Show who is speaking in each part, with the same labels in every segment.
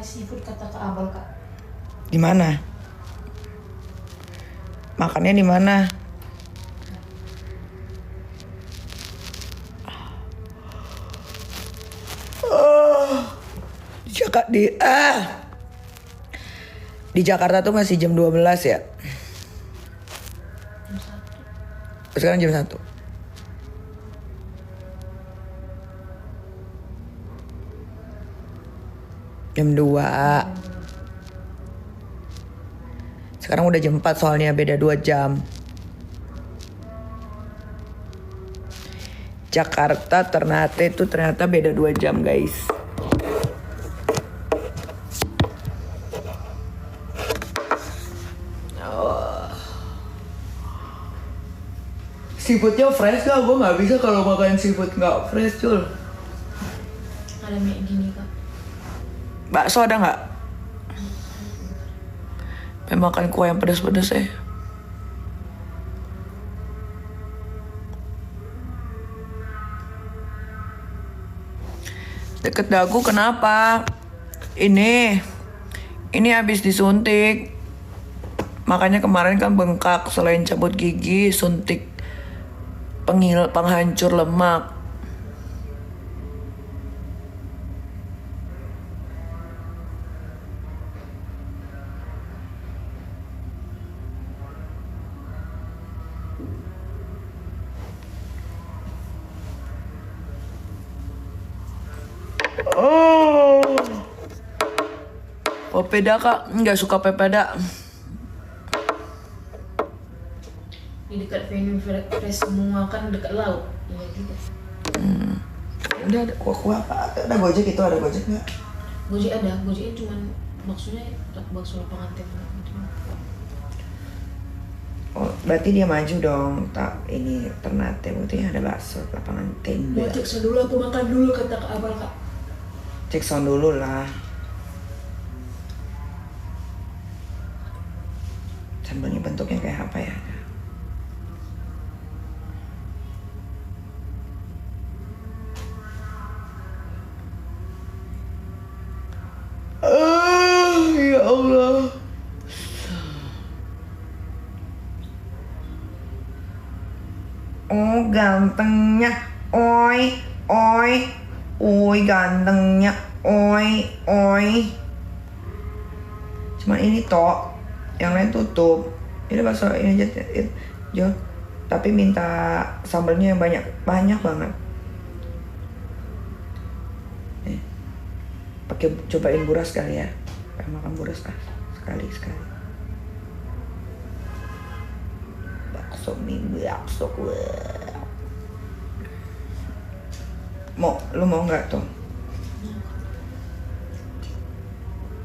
Speaker 1: seafood kata Kak Abel, Kak.
Speaker 2: Di mana? Makannya di mana? Di Jakarta tuh masih jam 12 ya?
Speaker 1: Jam 1.
Speaker 2: Sekarang jam 1. Jam 2. Sekarang udah jam 4 soalnya beda 2 jam. Jakarta Ternate itu ternyata beda 2 jam guys. Seafoodnya fresh gak? Gue gak bisa kalau makan seafood gak fresh cul.
Speaker 1: Ada mie gini, Kak.
Speaker 2: Bakso ada gak? Pengen makan kue yang pedas-pedas ya. Deket dagu kenapa? Ini habis disuntik. Makanya kemarin kan bengkak. Selain cabut gigi, suntik penghancur lemak. Pepeda kak, nggak suka pepeda.
Speaker 1: Di dekat venue fresh semua kan dekat laut. Iya gitu.
Speaker 2: Udah ada kuah apa? Ada Gojek itu, ada Gojek nggak?
Speaker 1: Gojek ada, Gojeknya cuman maksudnya bakso lapangan tembak gitu.
Speaker 2: Oh, berarti dia maju dong. Tak ini Ternate berarti ada bakso lapangan tenda.
Speaker 1: Mau cek dulu, aku makan dulu kata Kak Abel, Kak.
Speaker 2: Cek sound dulu lah. Sambalnya bentuknya kayak apa ya? Ya Allah. Oh gantengnya, oi, gantengnya, oi. Cuma ini toh, yang lain tutup. Ini bakso ini aja, Jo. Tapi minta sambalnya yang banyak banget. Nih, pakai cobain buras kali ya. Pengen makan buras sekali. Bakso gue. Lu mau nggak tuh?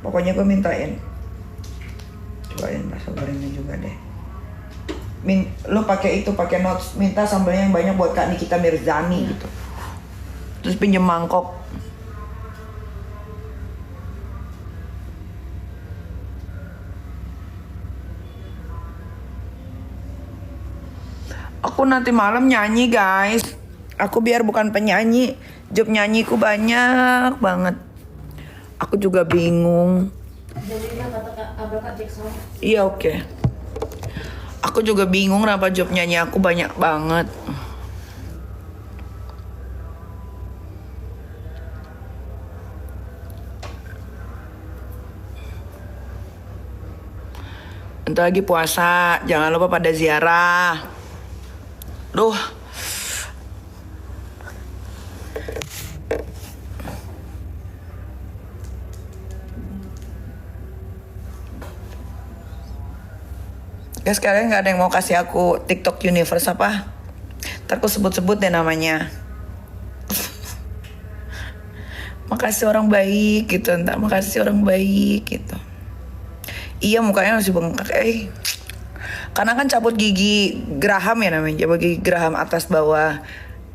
Speaker 2: Pokoknya gue mintain. Cobain bakso gorengnya juga deh. Lu pakai notes, minta sambalnya yang banyak buat Kak Nikita Mirzani gitu. Terus pinjem mangkok. Aku nanti malam nyanyi guys. Aku biar bukan penyanyi, job nyanyiku banyak banget. Aku juga bingung.
Speaker 1: Jadi kata Kak Abel, Kak Jackson.
Speaker 2: Iya oke. Aku juga bingung kenapa job nyanyi aku banyak banget. Bentar lagi puasa, jangan lupa pada ziarah. Duh. Ya sekarang nggak ada yang mau kasih aku TikTok Universe apa? Ntar aku sebut-sebut deh namanya. Makasih orang baik gitu, makasih orang baik gitu. Iya mukanya masih bengkak Karena kan cabut gigi geraham ya namanya, cabut gigi geraham atas bawah.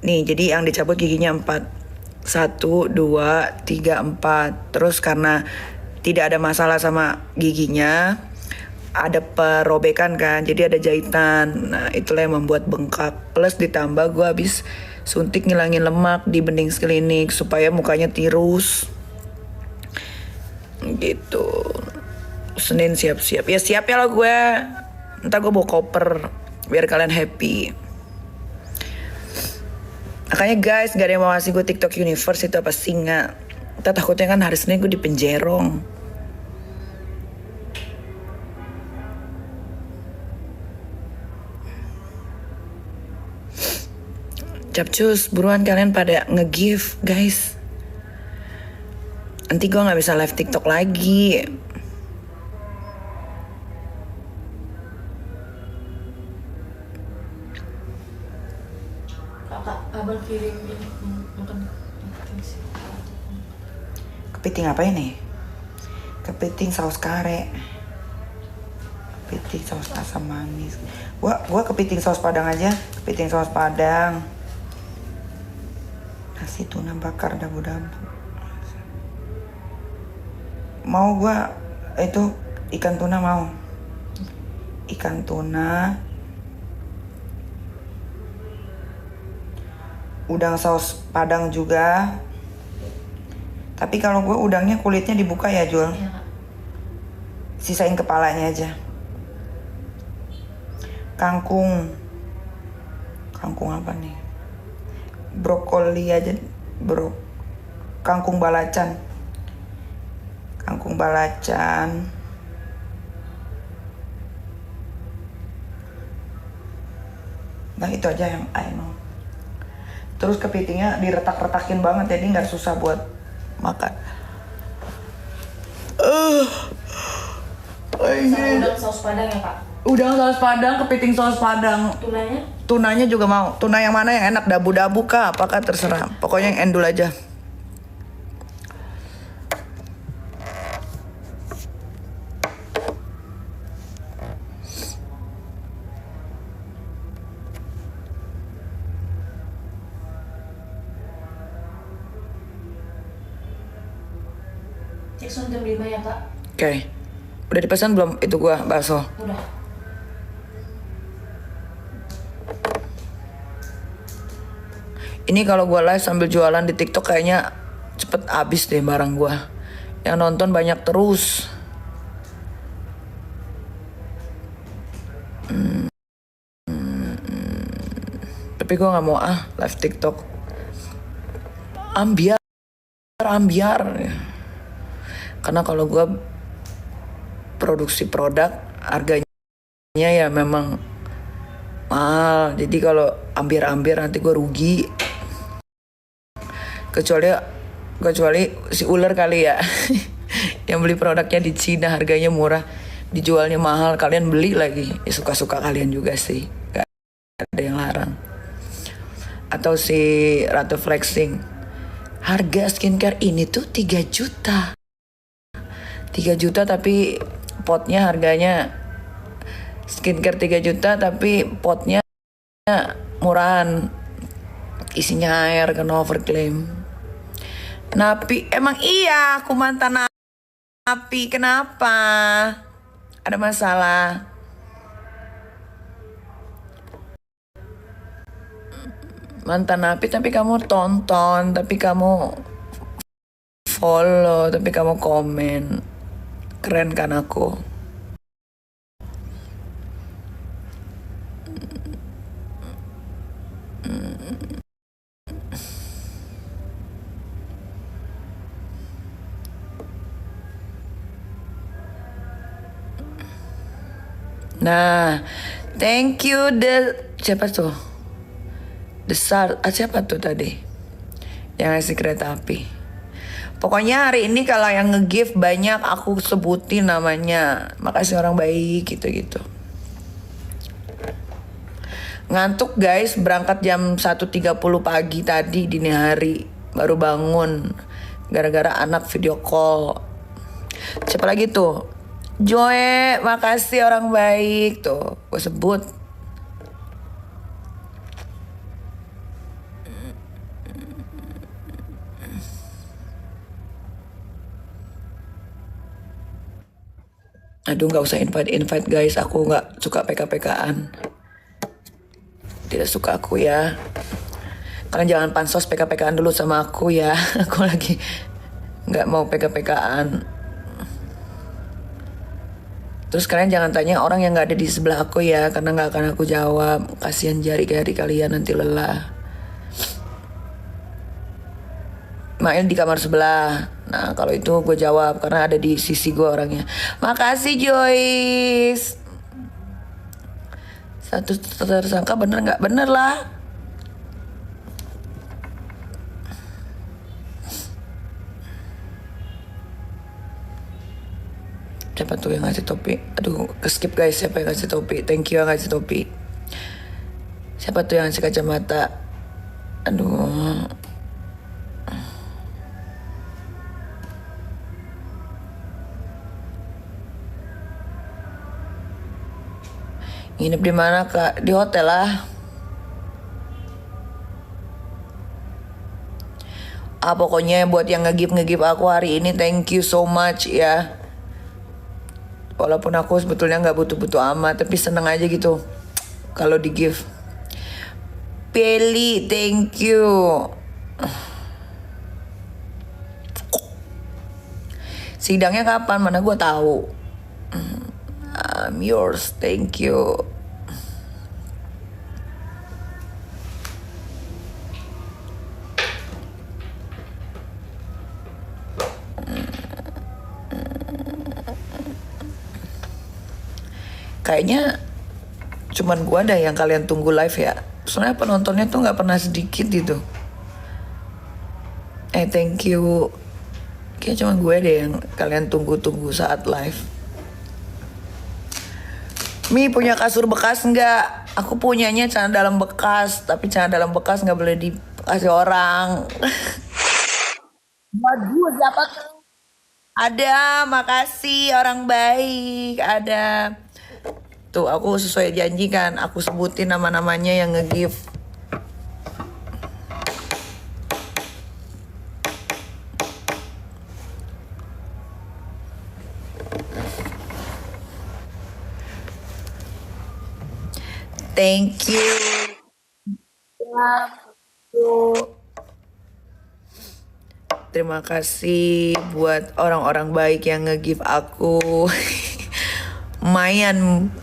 Speaker 2: Nih jadi yang dicabut giginya 4. 1, 2, 3, 4. Terus karena tidak ada masalah sama giginya, ada perobekan kan, jadi ada jahitan. Nah itulah yang membuat bengkak. Plus ditambah gue habis suntik ngilangin lemak di bening klinik supaya mukanya tirus. Gitu. Senin siap-siap. Ya siap ya lo gue. Ntar gue bawa koper biar kalian happy. Makanya guys, gak ada yang mau ngasih gue TikTok Universe itu apa singa. Kita takutnya kan hari Senin gue dipenjerong. Capcus, buruan kalian pada nge-give guys. Nanti gue gak bisa live TikTok lagi.
Speaker 1: Kakak, abang kirim ini makan kepiting sih.
Speaker 2: Kepiting apa ini? Kepiting saus kare. Kepiting saus asam manis. Gua kepiting saus padang aja. Kepiting saus padang. Nasi tuna bakar dabu-dabu. Mau gua itu ikan tuna mau. Ikan tuna. Udang saus padang juga. Tapi kalau gue udangnya kulitnya dibuka ya Jul.
Speaker 1: Iya, Kak.
Speaker 2: Sisain kepalanya aja. Kangkung apa nih? Brokoli aja, kangkung balacan. Nah itu aja yang I know. Terus kepitingnya diretak-retakin banget jadi nggak susah buat makan.
Speaker 1: Sama udang saus padang ya, Kak.
Speaker 2: Udang saus padang, kepiting saus padang.
Speaker 1: Tunanya?
Speaker 2: Tunanya juga mau. Tuna yang mana yang enak? Dabu-dabu kah? Apakah terserah. Pokoknya yang endul aja.
Speaker 1: Jackson jam 5 ya, Kak.
Speaker 2: Oke. Udah dipesan belum itu gua bakso?
Speaker 1: Udah.
Speaker 2: Ini kalau gua live sambil jualan di TikTok kayaknya cepet habis deh barang gua. Yang nonton banyak terus. Tapi gua nggak mau live TikTok. Ambiar. Karena kalau gua produksi produk harganya ya memang mahal. Jadi kalau ambiar nanti gua rugi. Kecuali si ular kali ya. Yang beli produknya di Cina harganya murah, dijualnya mahal, kalian beli lagi. Ya suka-suka kalian juga sih. Gak ada yang larang. Atau si Ratu Flexing. Harga skincare ini tuh 3 juta. 3 juta tapi potnya harganya skincare 3 juta tapi potnya murahan. Isinya air kan overclaim. Napi, emang iya aku mantan napi, kenapa? Ada masalah? Mantan napi tapi kamu tonton, tapi kamu follow, tapi kamu komen. Keren kan aku? Nah, thank you siapa tuh? Siapa tuh tadi? Yang ngasih kereta api. Pokoknya hari ini kalau yang nge-give banyak aku sebutin namanya. Makasih orang baik gitu-gitu. Ngantuk guys, berangkat jam 1.30 pagi tadi dini hari. Baru bangun. Gara-gara anak video call. Siapa lagi tuh? Joe, makasih orang baik tuh, gue sebut. Aduh, nggak usah invite guys, aku nggak suka PK-PKan. Tidak suka aku ya. Kalian jangan pansos PK-PKan dulu sama aku ya. Aku lagi nggak mau PK-PKan. Terus kalian jangan tanya orang yang nggak ada di sebelah aku ya, karena nggak akan aku jawab. Kasihan jari-jari kalian nanti lelah. Main di kamar sebelah. Nah kalau itu gue jawab karena ada di sisi gue orangnya. Makasih Joyce. Satu tersangka bener nggak? Bener lah. Siapa tuh yang ngasih topi? Aduh, skip guys. Siapa yang ngasih topi? Thank you yang ngasih topi. Siapa tuh yang ngasih kacamata? Aduh. Nginep di mana kak? Di hotel lah. Pokoknya buat yang nge-give aku hari ini, thank you so much ya. Walaupun aku sebetulnya nggak butuh-butuh amat, tapi seneng aja gitu kalau di give. Peli, thank you. Sidangnya kapan? Mana gue tahu. I'm yours, thank you. Kayaknya cuman gua ada yang kalian tunggu live ya. Soalnya penontonnya tuh nggak pernah sedikit gitu. Thank you. Kayaknya cuma gue deh yang kalian tunggu-tunggu saat live. Mi punya kasur bekas nggak? Aku punyanya celana dalam bekas, tapi celana dalam bekas nggak boleh dikasih orang. Waduh, siapa tuh? Ada, makasih orang baik. Ada. Tuh, aku sesuai janji kan, aku sebutin nama-namanya yang nge-give. Thank you. Terima kasih buat orang-orang baik yang nge-give aku. Lumayan.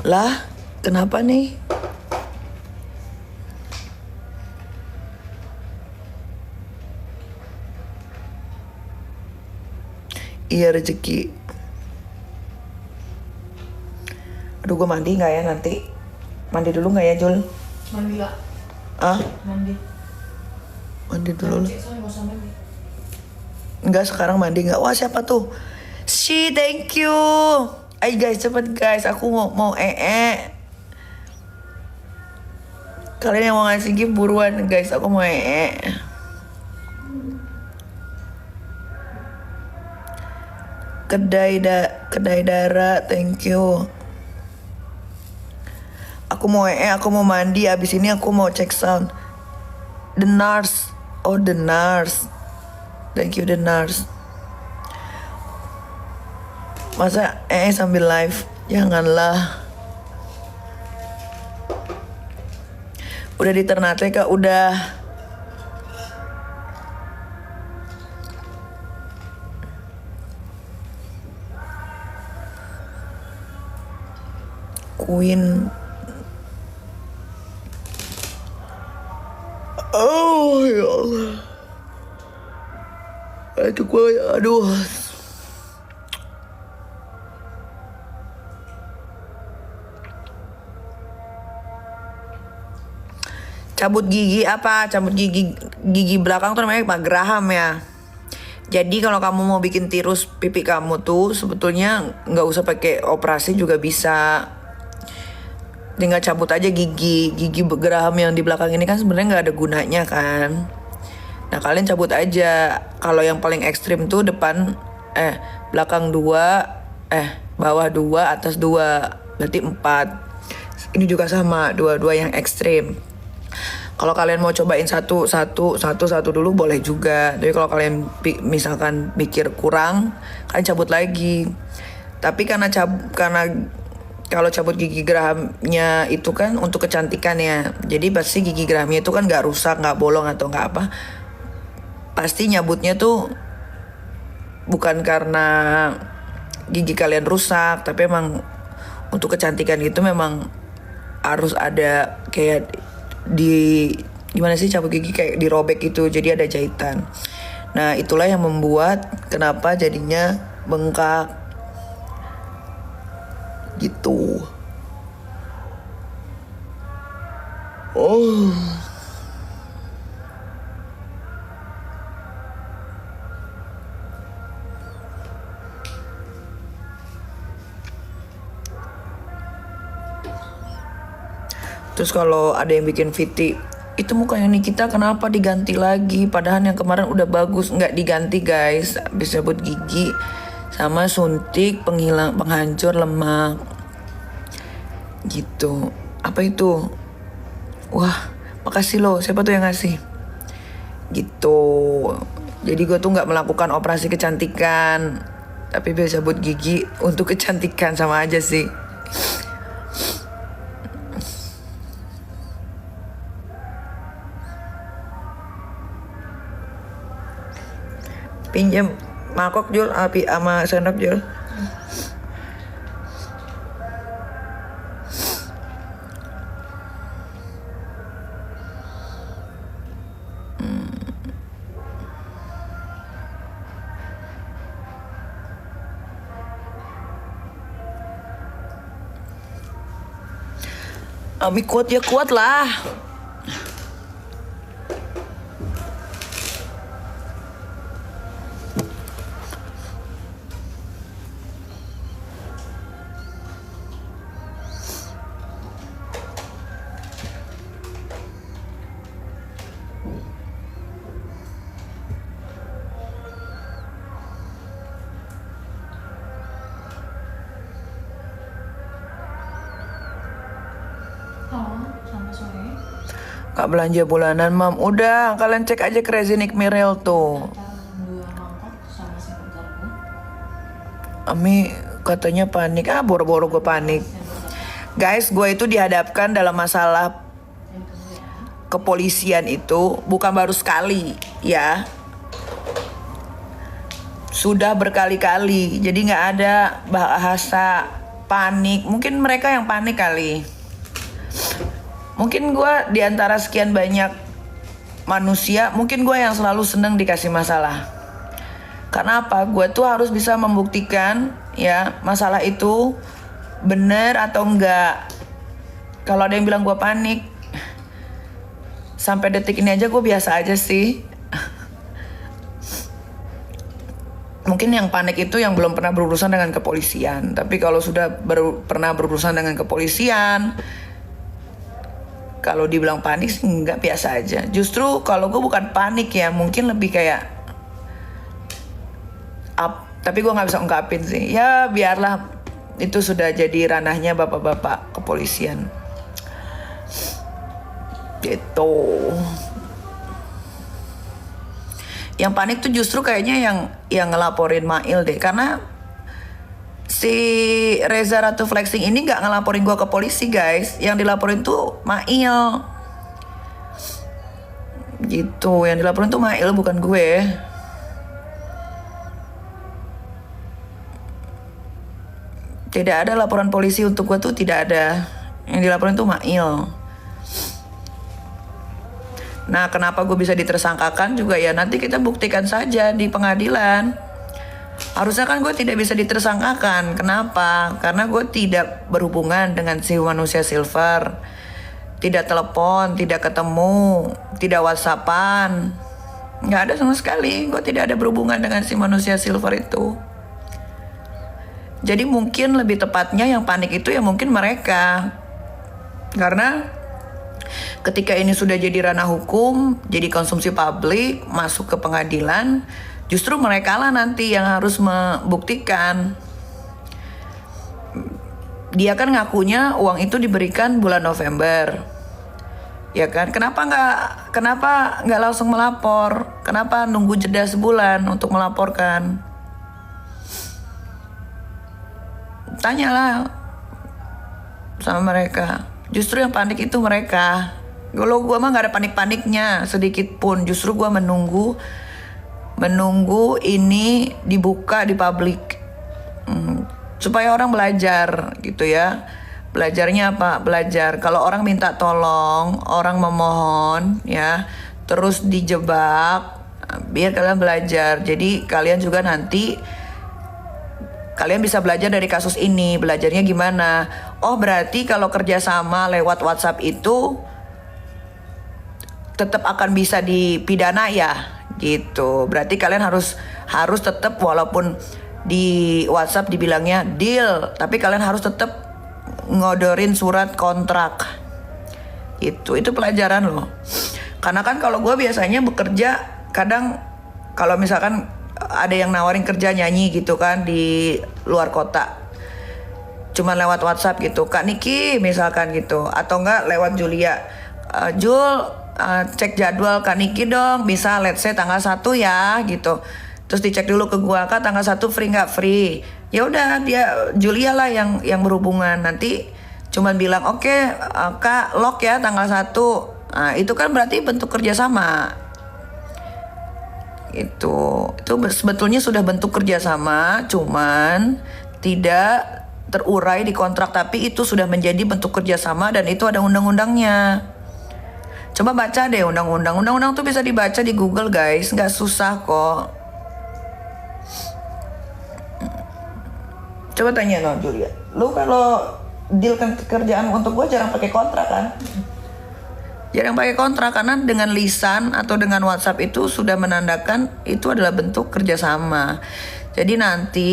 Speaker 2: Lah, kenapa nih? Iya rezeki. Aduh, gue mandi nggak ya nanti? Mandi dulu nggak ya, Jul?
Speaker 1: Mandi lah. Mandi.
Speaker 2: Mandi dulu lah.
Speaker 1: Soalnya gak usah mandi.
Speaker 2: Enggak, sekarang mandi nggak? Wah, siapa tuh? Thank you. Ayo guys, cepet guys. Aku mau Kalian yang mau ngasih gift buruan guys. Aku mau Kedai darah, thank you. Aku mau aku mau mandi. Abis ini aku mau cek sound. The nurse. Oh, the nurse. Thank you, the nurse. Masa sambil live? Janganlah. Udah di Ternate kak? Udah. Queen. Oh ya Allah. Aduh. Cabut gigi apa? Cabut gigi belakang tuh namanya Pak Graham ya. Jadi kalau kamu mau bikin tirus pipi kamu tuh sebetulnya nggak usah pakai operasi juga bisa. Tinggal cabut aja gigi Graham yang di belakang ini kan sebenarnya nggak ada gunanya kan. Nah kalian cabut aja. Kalau yang paling ekstrim tuh belakang 2, bawah 2, atas 2, berarti 4. Ini juga sama, dua yang ekstrim. Kalau kalian mau cobain satu dulu boleh juga. Tapi kalau kalian misalkan mikir kurang, kalian cabut lagi. Tapi karena kalau cabut gigi Grahamnya itu kan untuk kecantikan ya. Jadi pasti gigi Grahamnya itu kan nggak rusak, nggak bolong atau nggak apa. pasti nyabutnya tuh bukan karena gigi kalian rusak, tapi emang untuk kecantikan gitu memang harus ada kayak di gimana sih, cabut gigi kayak dirobek gitu, jadi ada jahitan. Nah itulah yang membuat kenapa jadinya bengkak gitu. Oh. Terus kalau ada yang bikin VT, itu mukanya Nikita kenapa diganti lagi? Padahal yang kemarin udah bagus. Nggak diganti guys, habis cabut gigi sama suntik penghancur lemak gitu. Apa itu? Wah, makasih loh, siapa tuh yang ngasih gitu. Jadi gue tuh nggak melakukan operasi kecantikan, tapi biasa cabut gigi untuk kecantikan, sama aja sih. Pinjam mangkok Jul, api sama sendok Jul. Ami kuat ya, kuat lah.
Speaker 1: Halo, selamat sore.
Speaker 2: Kak belanja bulanan mam, udah kalian cek aja Crazy Nick Mirel tuh.
Speaker 1: Antar 2 mangkok sama sendok garpu.
Speaker 2: Ami katanya panik, boro-boro gue panik. Guys, gue itu dihadapkan dalam masalah kepolisian itu bukan baru sekali ya, sudah berkali-kali. Jadi nggak ada bahasa panik. Mungkin mereka yang panik kali. Mungkin gue diantara sekian banyak manusia, mungkin gue yang selalu seneng dikasih masalah. Karena apa? Gue tuh harus bisa membuktikan ya masalah itu bener atau enggak. Kalau ada yang bilang gue panik, sampai detik ini aja gue biasa aja sih. Mungkin yang panik itu yang belum pernah berurusan dengan kepolisian. Tapi kalau sudah pernah berurusan dengan kepolisian, kalau dibilang panik sih enggak, biasa aja. Justru kalau gue bukan panik ya, mungkin lebih kayak tapi gue nggak bisa ungkapin sih. Ya biarlah, itu sudah jadi ranahnya bapak-bapak kepolisian. Gitu. Yang panik tuh justru kayaknya yang ngelaporin Mail deh, karena si Reza Ratu Flexing ini nggak ngelaporin gue ke polisi guys. Yang dilaporin tuh Mail. Gitu, yang dilaporin tuh Mail bukan gue. Tidak ada laporan polisi untuk gue tuh, tidak ada. Yang dilaporin tuh Mail. Nah kenapa gue bisa ditersangkakan juga ya nanti kita buktikan saja di pengadilan. Harusnya kan gue tidak bisa ditersangkakan. Kenapa? Karena gue tidak berhubungan dengan si manusia Silver. Tidak telepon, tidak ketemu, tidak whatsappan. Nggak ada sama sekali. Gue tidak ada berhubungan dengan si manusia Silver itu. Jadi mungkin lebih tepatnya yang panik itu ya mungkin mereka. Karena ketika ini sudah jadi ranah hukum, jadi konsumsi publik, masuk ke pengadilan, justru mereka lah nanti yang harus membuktikan. Dia kan ngakunya uang itu diberikan bulan November, ya kan? Kenapa nggak langsung melapor? Kenapa nunggu jeda sebulan untuk melaporkan? Tanyalah sama mereka. Justru yang panik itu mereka. Kalau gue mah gak ada panik-paniknya sedikit pun. Justru gue menunggu menunggu ini dibuka di publik. Supaya orang belajar gitu ya. Belajarnya apa? Belajar kalau orang minta tolong, orang memohon ya, terus dijebak, biar kalian belajar. Jadi kalian juga nanti kalian bisa belajar dari kasus ini. Belajarnya gimana? Oh, berarti kalau kerjasama lewat WhatsApp itu tetap akan bisa dipidana ya, gitu. Berarti kalian harus tetap, walaupun di WhatsApp dibilangnya deal, tapi kalian harus tetap ngodorin surat kontrak. Itu pelajaran loh. Karena kan kalau gue biasanya bekerja, kadang kalau misalkan ada yang nawarin kerja nyanyi gitu kan di luar kota, cuman lewat WhatsApp gitu, Kak Niki misalkan gitu, atau enggak lewat Julia, Jul, cek jadwal Kak Niki dong, bisa let's say tanggal 1 ya gitu. Terus dicek dulu ke gua, Kak tanggal 1 free nggak free. Ya udah, dia Julia lah yang berhubungan. Nanti cuman bilang oke, Kak lock ya tanggal 1. Nah, itu kan berarti bentuk kerjasama. Itu sebetulnya sudah bentuk kerjasama, cuman tidak terurai di kontrak, tapi itu sudah menjadi bentuk kerjasama dan itu ada undang-undangnya. Coba baca deh undang-undang. Undang-undang tuh bisa dibaca di Google guys, nggak susah kok. Coba tanya no Julia, lu kalau deal kerjaan untuk gue jarang pakai kontrak kan? Jarang pakai kontrak karena dengan lisan atau dengan WhatsApp itu sudah menandakan itu adalah bentuk kerjasama. Jadi nanti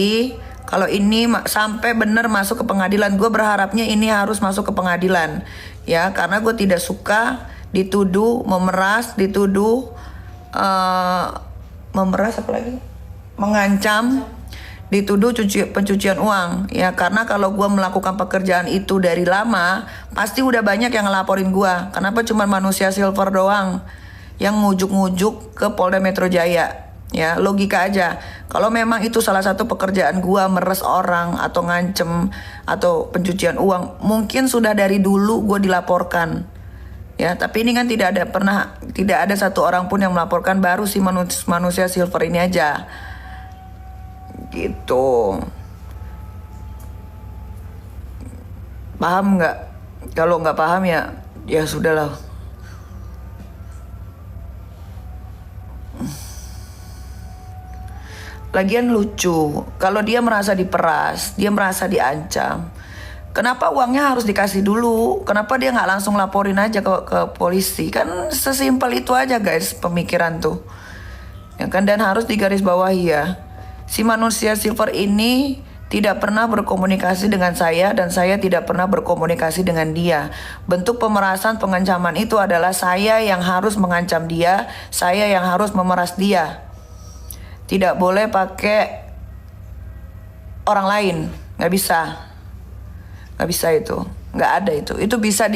Speaker 2: kalau ini sampai benar masuk ke pengadilan, gue berharapnya ini harus masuk ke pengadilan ya, karena gue tidak suka dituduh memeras, dituduh memeras apa lagi? Mengancam, dituduh pencucian uang ya. Karena kalau gue melakukan pekerjaan itu dari lama, pasti udah banyak yang ngelaporin gue. Kenapa cuma manusia silver doang yang ngujuk-ngujuk ke Polda Metro Jaya ya? Logika aja, kalau memang itu salah satu pekerjaan gue, meres orang atau ngancem atau pencucian uang, mungkin sudah dari dulu gue dilaporkan ya. Tapi ini kan tidak ada satu orang pun yang melaporkan, baru si manusia silver ini aja gitu. Paham nggak? Kalau nggak paham ya sudahlah. Lagian lucu kalau dia merasa diperas, dia merasa diancam, kenapa uangnya harus dikasih dulu? Kenapa dia nggak langsung laporin aja ke polisi? Kan sesimpel itu aja guys pemikiran tuh ya kan. Dan harus digarisbawahi ya, si manusia silver ini tidak pernah berkomunikasi dengan saya dan saya tidak pernah berkomunikasi dengan dia. Bentuk pemerasan, pengancaman itu adalah saya yang harus mengancam dia, saya yang harus memeras dia. Tidak boleh pakai orang lain, nggak bisa itu, nggak ada itu. Itu bisa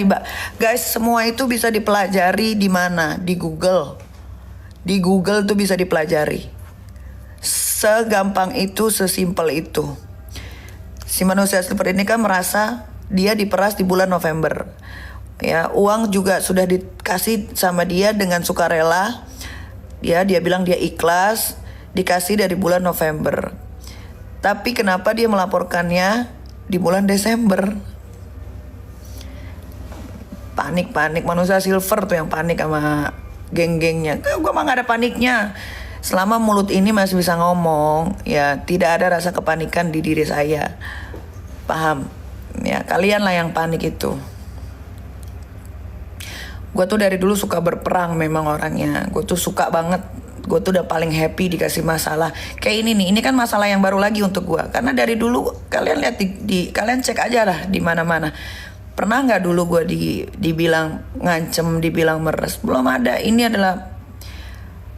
Speaker 2: guys, semua itu bisa dipelajari di mana? Di Google. Di Google tuh bisa dipelajari. Segampang itu, sesimpel itu. Si manusia silver ini kan merasa dia diperas di bulan November. Ya, uang juga sudah dikasih sama dia dengan sukarela. Ya, dia bilang dia ikhlas, dikasih dari bulan November. Tapi kenapa dia melaporkannya di bulan Desember? Panik manusia silver tuh yang panik sama geng-gengnya. Gue mah gak ada paniknya. Selama mulut ini masih bisa ngomong, ya tidak ada rasa kepanikan di diri saya. Paham? Ya, kalian lah yang panik itu. Gue tuh dari dulu suka berperang memang orangnya. Gue tuh suka banget. Gue tuh udah paling happy dikasih masalah. Kayak ini nih, ini kan masalah yang baru lagi untuk gue. Karena dari dulu kalian lihat kalian cek aja lah di mana-mana. Pernah nggak dulu gue dibilang ngancem, dibilang meres? Belum ada. Ini adalah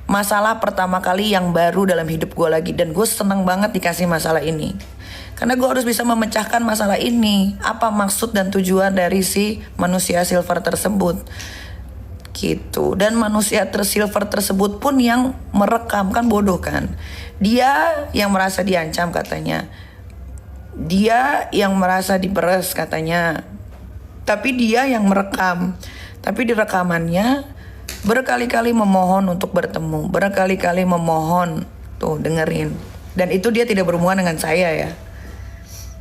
Speaker 2: masalah pertama kali yang baru dalam hidup gue lagi. Dan gue seneng banget dikasih masalah ini. Karena gue harus bisa memecahkan masalah ini. Apa maksud dan tujuan dari si manusia silver tersebut gitu. Dan manusia silver tersebut pun yang merekam, kan bodoh kan. Dia yang merasa diancam katanya, dia yang merasa diperes katanya, tapi dia yang merekam. Tapi di rekamannya berkali-kali memohon untuk bertemu, berkali-kali memohon, tuh dengerin. Dan itu dia tidak berhubungan dengan saya ya.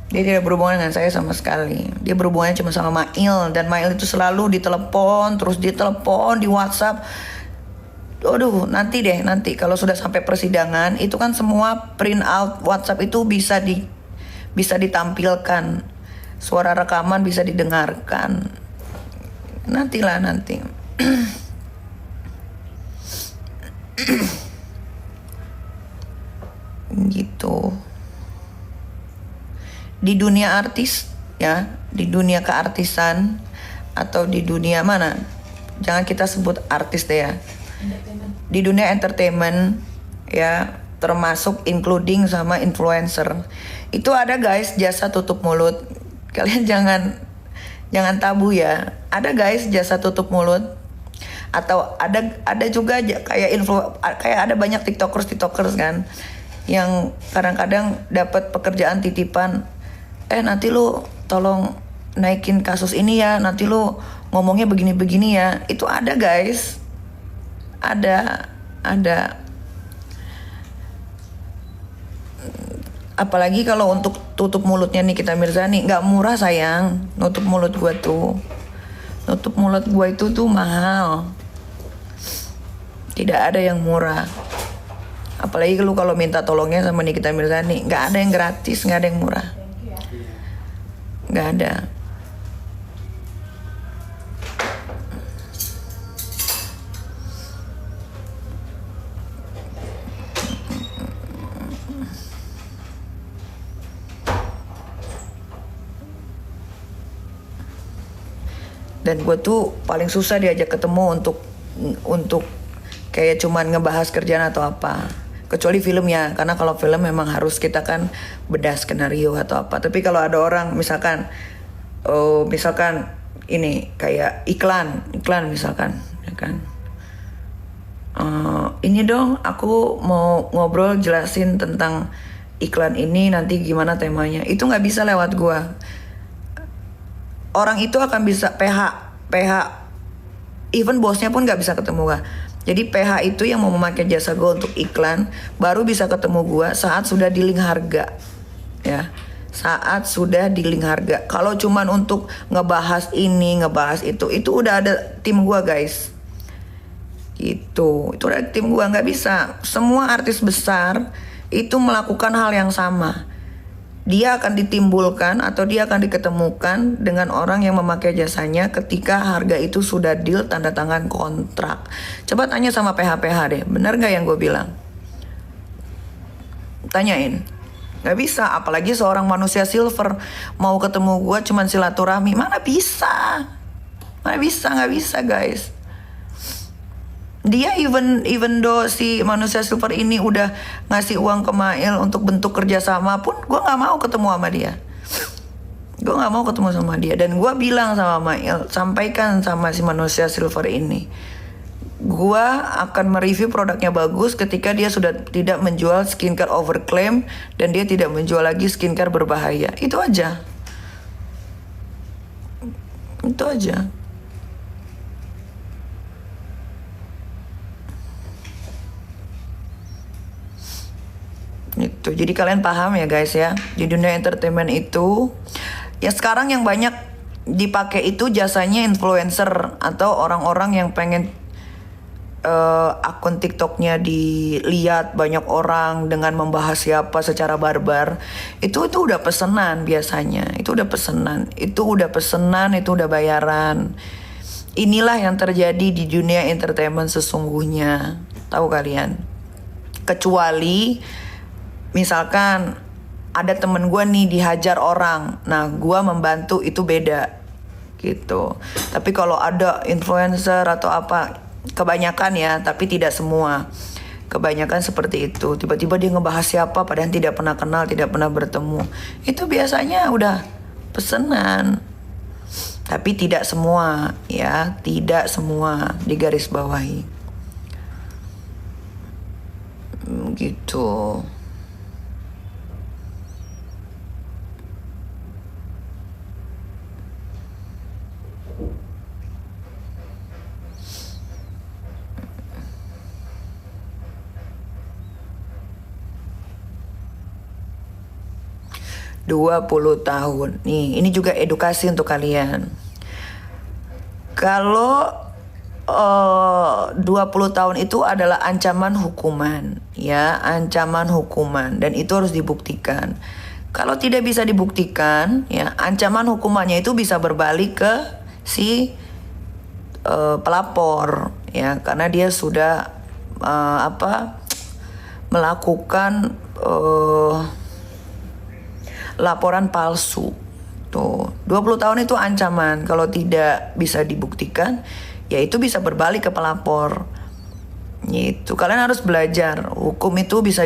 Speaker 2: Dia tidak berhubungan dengan saya sama sekali. Dia berhubungannya cuma sama Mail. Dan Mail itu selalu ditelepon, terus ditelepon di WhatsApp. Aduh, nanti deh, nanti kalau sudah sampai persidangan, itu kan semua print out WhatsApp itu bisa ditampilkan. Suara rekaman bisa didengarkan. Nantilah nanti. Gitu. Di dunia artis ya, di dunia keartisan atau di dunia mana? Jangan kita sebut artis deh ya.
Speaker 1: Entertainment.
Speaker 2: Di dunia entertainment ya, termasuk including sama influencer. Itu ada guys jasa tutup mulut. Kalian jangan tabu ya. Ada guys jasa tutup mulut. Atau ada juga kayak ada banyak tiktokers kan yang kadang-kadang dapat pekerjaan titipan, nanti lu tolong naikin kasus ini ya, nanti lu ngomongnya begini-begini ya. Itu ada guys, ada. Apalagi kalau untuk tutup mulutnya Nikita Mirzani, nggak murah sayang. Nutup mulut gua itu tuh mahal. Tidak ada yang murah. Apalagi lu kalau minta tolongnya sama Nikita Mirzani, nggak ada yang gratis, nggak ada yang murah, nggak ada. Dan gue tuh paling susah diajak ketemu untuk kayak cuman ngebahas kerjaan atau apa. Kecuali film ya, karena kalau film memang harus kita kan bedah skenario atau apa. Tapi kalau ada orang misalkan ini kayak iklan misalkan, ya kan. Ini dong, aku mau ngobrol jelasin tentang iklan ini nanti gimana temanya. Itu nggak bisa lewat gua. Orang itu akan bisa PH, even bosnya pun nggak bisa ketemu gua. Jadi PH itu yang mau memakai jasa gue untuk iklan baru bisa ketemu gue saat sudah di link harga, ya. Saat sudah di link harga. Kalau cuman untuk ngebahas ini, ngebahas itu udah ada tim gue guys. Gitu, itu ada tim gue, nggak bisa. Semua artis besar itu melakukan hal yang sama. Dia akan ditimbulkan atau dia akan diketemukan dengan orang yang memakai jasanya ketika harga itu sudah deal, tanda tangan kontrak. Coba tanya sama PH-PH deh, bener gak yang gue bilang? Tanyain. Gak bisa, apalagi seorang manusia silver mau ketemu gue cuman silaturahmi. Mana bisa, gak bisa guys. Dia even though si manusia silver ini udah ngasih uang ke Mail untuk bentuk kerjasama pun, gue nggak mau ketemu sama dia. Gue nggak mau ketemu sama dia. Dan gue bilang sama Mail, sampaikan sama si manusia silver ini, gue akan mereview produknya bagus ketika dia sudah tidak menjual skincare overclaim dan dia tidak menjual lagi skincare berbahaya. Itu aja. Itu. Jadi kalian paham ya guys ya, di dunia entertainment itu ya sekarang yang banyak dipakai itu jasanya influencer atau orang-orang yang pengen akun TikToknya dilihat banyak orang dengan membahas siapa secara barbar. Itu udah pesanan biasanya. Itu udah pesanan, itu udah bayaran. Inilah yang terjadi di dunia entertainment sesungguhnya. Tahu kalian? Kecuali misalkan ada temen gue nih dihajar orang, nah gue membantu, itu beda gitu. Tapi kalau ada influencer atau apa, kebanyakan ya, tapi tidak semua, kebanyakan seperti itu. Tiba-tiba dia ngebahas siapa padahal tidak pernah kenal, tidak pernah bertemu. Itu biasanya udah pesanan. Tapi tidak semua ya, tidak semua, digaris bawahi gitu. 20 tahun. Nih, ini juga edukasi untuk kalian. Kalau 20 tahun itu adalah ancaman hukuman, ya, ancaman hukuman, dan itu harus dibuktikan. Kalau tidak bisa dibuktikan, ya, ancaman hukumannya itu bisa berbalik ke si pelapor, ya, karena dia sudah melakukan laporan palsu. Tuh, 20 tahun itu ancaman. Kalau tidak bisa dibuktikan, ya itu bisa berbalik ke pelapor. Gitu. Kalian harus belajar. Hukum itu bisa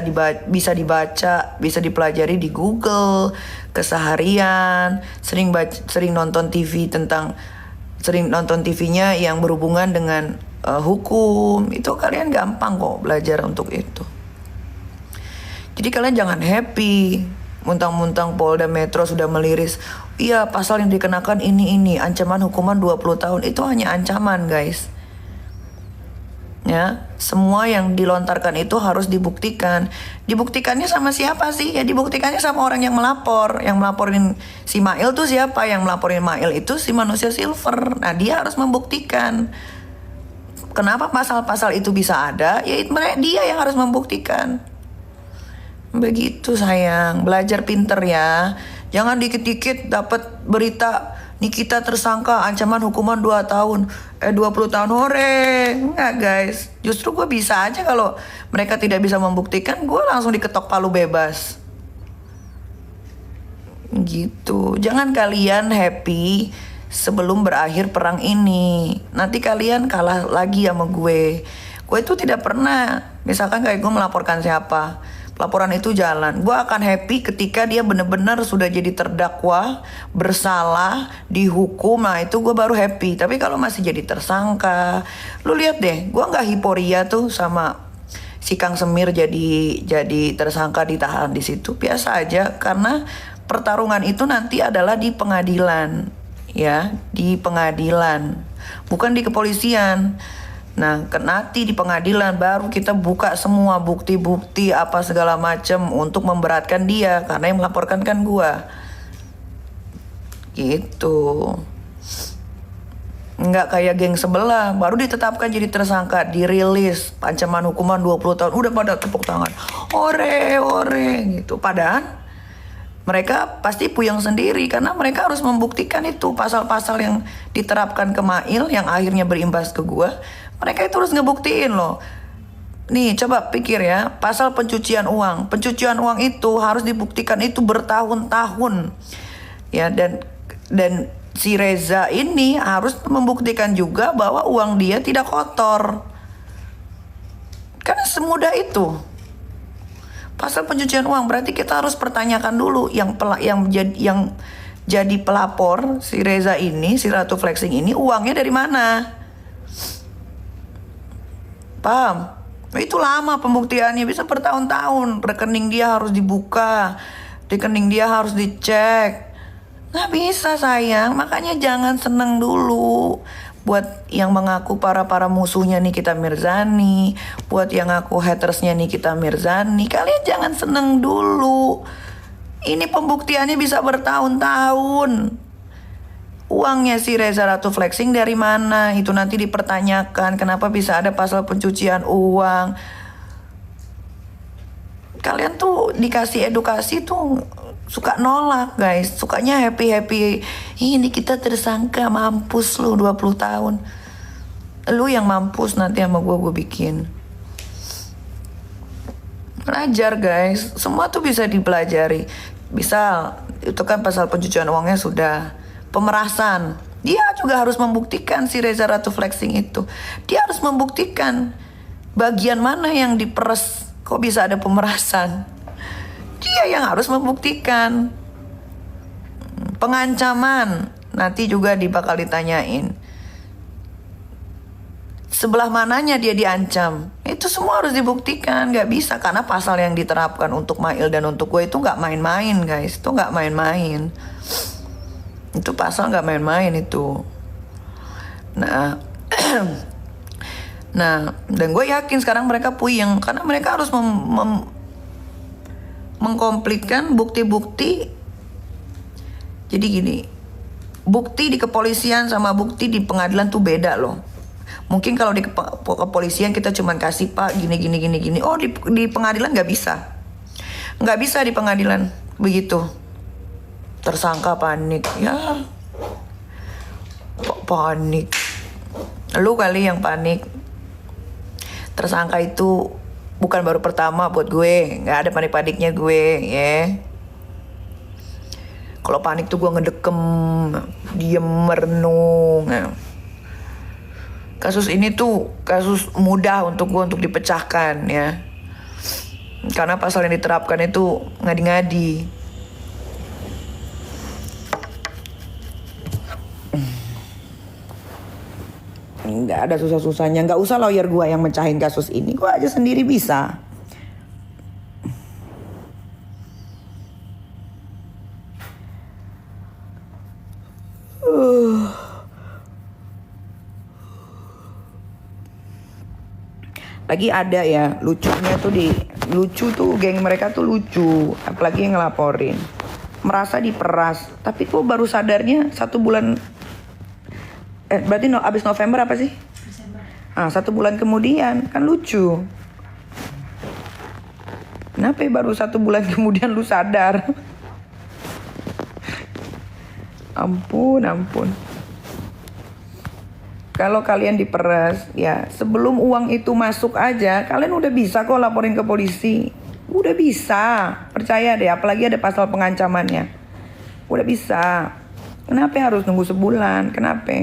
Speaker 2: dibaca, bisa dipelajari di Google keseharian. Sering nonton TV-nya yang berhubungan dengan hukum. Itu kalian gampang kok belajar untuk itu. Jadi kalian jangan happy muntang-muntang Polda Metro sudah meliris, iya pasal yang dikenakan ini, ancaman hukuman 20 tahun. Itu hanya ancaman, guys. Ya, semua yang dilontarkan itu harus dibuktikan. Dibuktikannya sama siapa sih? Ya dibuktikannya sama orang yang melapor. Yang melaporin si Mail tuh siapa? Yang melaporin Mail itu si manusia silver. Nah, dia harus membuktikan. Kenapa pasal-pasal itu bisa ada? Ya dia yang harus membuktikan. Begitu sayang, belajar pinter ya. Jangan dikit-dikit dapat berita Nikita tersangka ancaman hukuman 2 tahun 20 tahun, hore. Enggak guys, justru gue bisa aja kalau mereka tidak bisa membuktikan, gue langsung diketok palu bebas. Gitu. Jangan kalian happy sebelum berakhir perang ini. Nanti kalian kalah lagi sama gue. Gue itu tidak pernah, misalkan kayak gue melaporkan siapa, laporan itu jalan, gue akan happy ketika dia benar-benar sudah jadi terdakwa, bersalah, dihukum. Nah itu gue baru happy. Tapi kalau masih jadi tersangka, lu lihat deh, gue nggak hiporia tuh sama si Kang Semir jadi tersangka, ditahan di situ. Biasa aja, karena pertarungan itu nanti adalah di pengadilan, ya, di pengadilan, bukan di kepolisian. Nah, nanti di pengadilan baru kita buka semua bukti-bukti apa segala macam untuk memberatkan dia, karena yang melaporkan kan gua. Gitu. Nggak kayak geng sebelah, baru ditetapkan jadi tersangka, dirilis, ancaman hukuman 20 tahun, udah pada tepuk tangan. Ore gitu. Padahal mereka pasti puyeng sendiri karena mereka harus membuktikan itu pasal-pasal yang diterapkan ke Mail yang akhirnya berimbas ke gua. Mereka itu harus ngebuktiin loh. Nih coba pikir ya, pasal pencucian uang. Pencucian uang itu harus dibuktikan itu bertahun-tahun. Ya, dan si Reza ini harus membuktikan juga bahwa uang dia tidak kotor. Kan semudah itu. Pasal pencucian uang berarti kita harus pertanyakan dulu yang jadi pelapor si Reza ini, si Ratu Flexing ini, uangnya dari mana? Paham? Itu lama pembuktiannya, bisa bertahun-tahun. Rekening dia harus dibuka, rekening dia harus dicek. Nggak bisa sayang, makanya jangan seneng dulu. Buat yang mengaku para musuhnya Nikita Mirzani, buat yang ngaku hatersnya Nikita Mirzani, kalian jangan seneng dulu. Ini pembuktiannya bisa bertahun-tahun. Uangnya si Reza Ratu Flexing dari mana? Itu nanti dipertanyakan. Kenapa bisa ada pasal pencucian uang? Kalian tuh dikasih edukasi tuh suka nolak guys. Sukanya happy-happy. Ini kita tersangka, mampus lu 20 tahun. Lu yang mampus nanti sama gue bikin. Belajar guys. Semua tuh bisa dipelajari. Bisa, itu kan pasal pencucian uangnya sudah. Pemerasan, dia juga harus membuktikan si Reza Ratu Flexing itu. Dia harus membuktikan bagian mana yang diperes. Kok bisa ada pemerasan? Dia yang harus membuktikan. Pengancaman, nanti juga bakal ditanyain. Sebelah mananya dia diancam. Itu semua harus dibuktikan. Gak bisa, karena pasal yang diterapkan untuk Mail dan untuk gue itu gak main-main guys. Itu gak main-main. Itu pasal gak main-main itu. Nah Nah, dan gue yakin sekarang mereka puyeng karena mereka harus mengkomplitkan bukti-bukti. Jadi gini, bukti di kepolisian sama bukti di pengadilan tuh beda loh. Mungkin kalau di kepolisian kita cuman kasih pak gini. Oh di pengadilan nggak bisa. Nggak bisa di pengadilan begitu. Tersangka panik. Ya panik. Lu kali yang panik. Tersangka itu bukan baru pertama buat gue. Nggak ada panik-paniknya gue ya. Kalau panik tuh gue ngedekem, diem merenung. Kasus ini tuh kasus mudah untuk gue untuk dipecahkan ya. Karena pasal yang diterapkan itu ngadi-ngadi. Nggak ada susah-susahnya. Nggak usah lawyer gue yang mecahin kasus ini. Gue aja sendiri bisa. Lagi ada ya lucunya tuh lucu tuh geng mereka tuh lucu, apalagi yang ngelaporin merasa diperas, tapi kok baru sadarnya 1 bulan berarti abis November apa sih?
Speaker 1: Desember.
Speaker 2: 1 bulan kemudian kan lucu. Kenapa ya baru 1 bulan kemudian lu sadar? Ampun. Kalau kalian diperas, ya sebelum uang itu masuk aja, kalian udah bisa kok laporin ke polisi. Udah bisa, percaya deh, apalagi ada pasal pengancamannya. Udah bisa. Kenapa harus nunggu sebulan? Kenapa?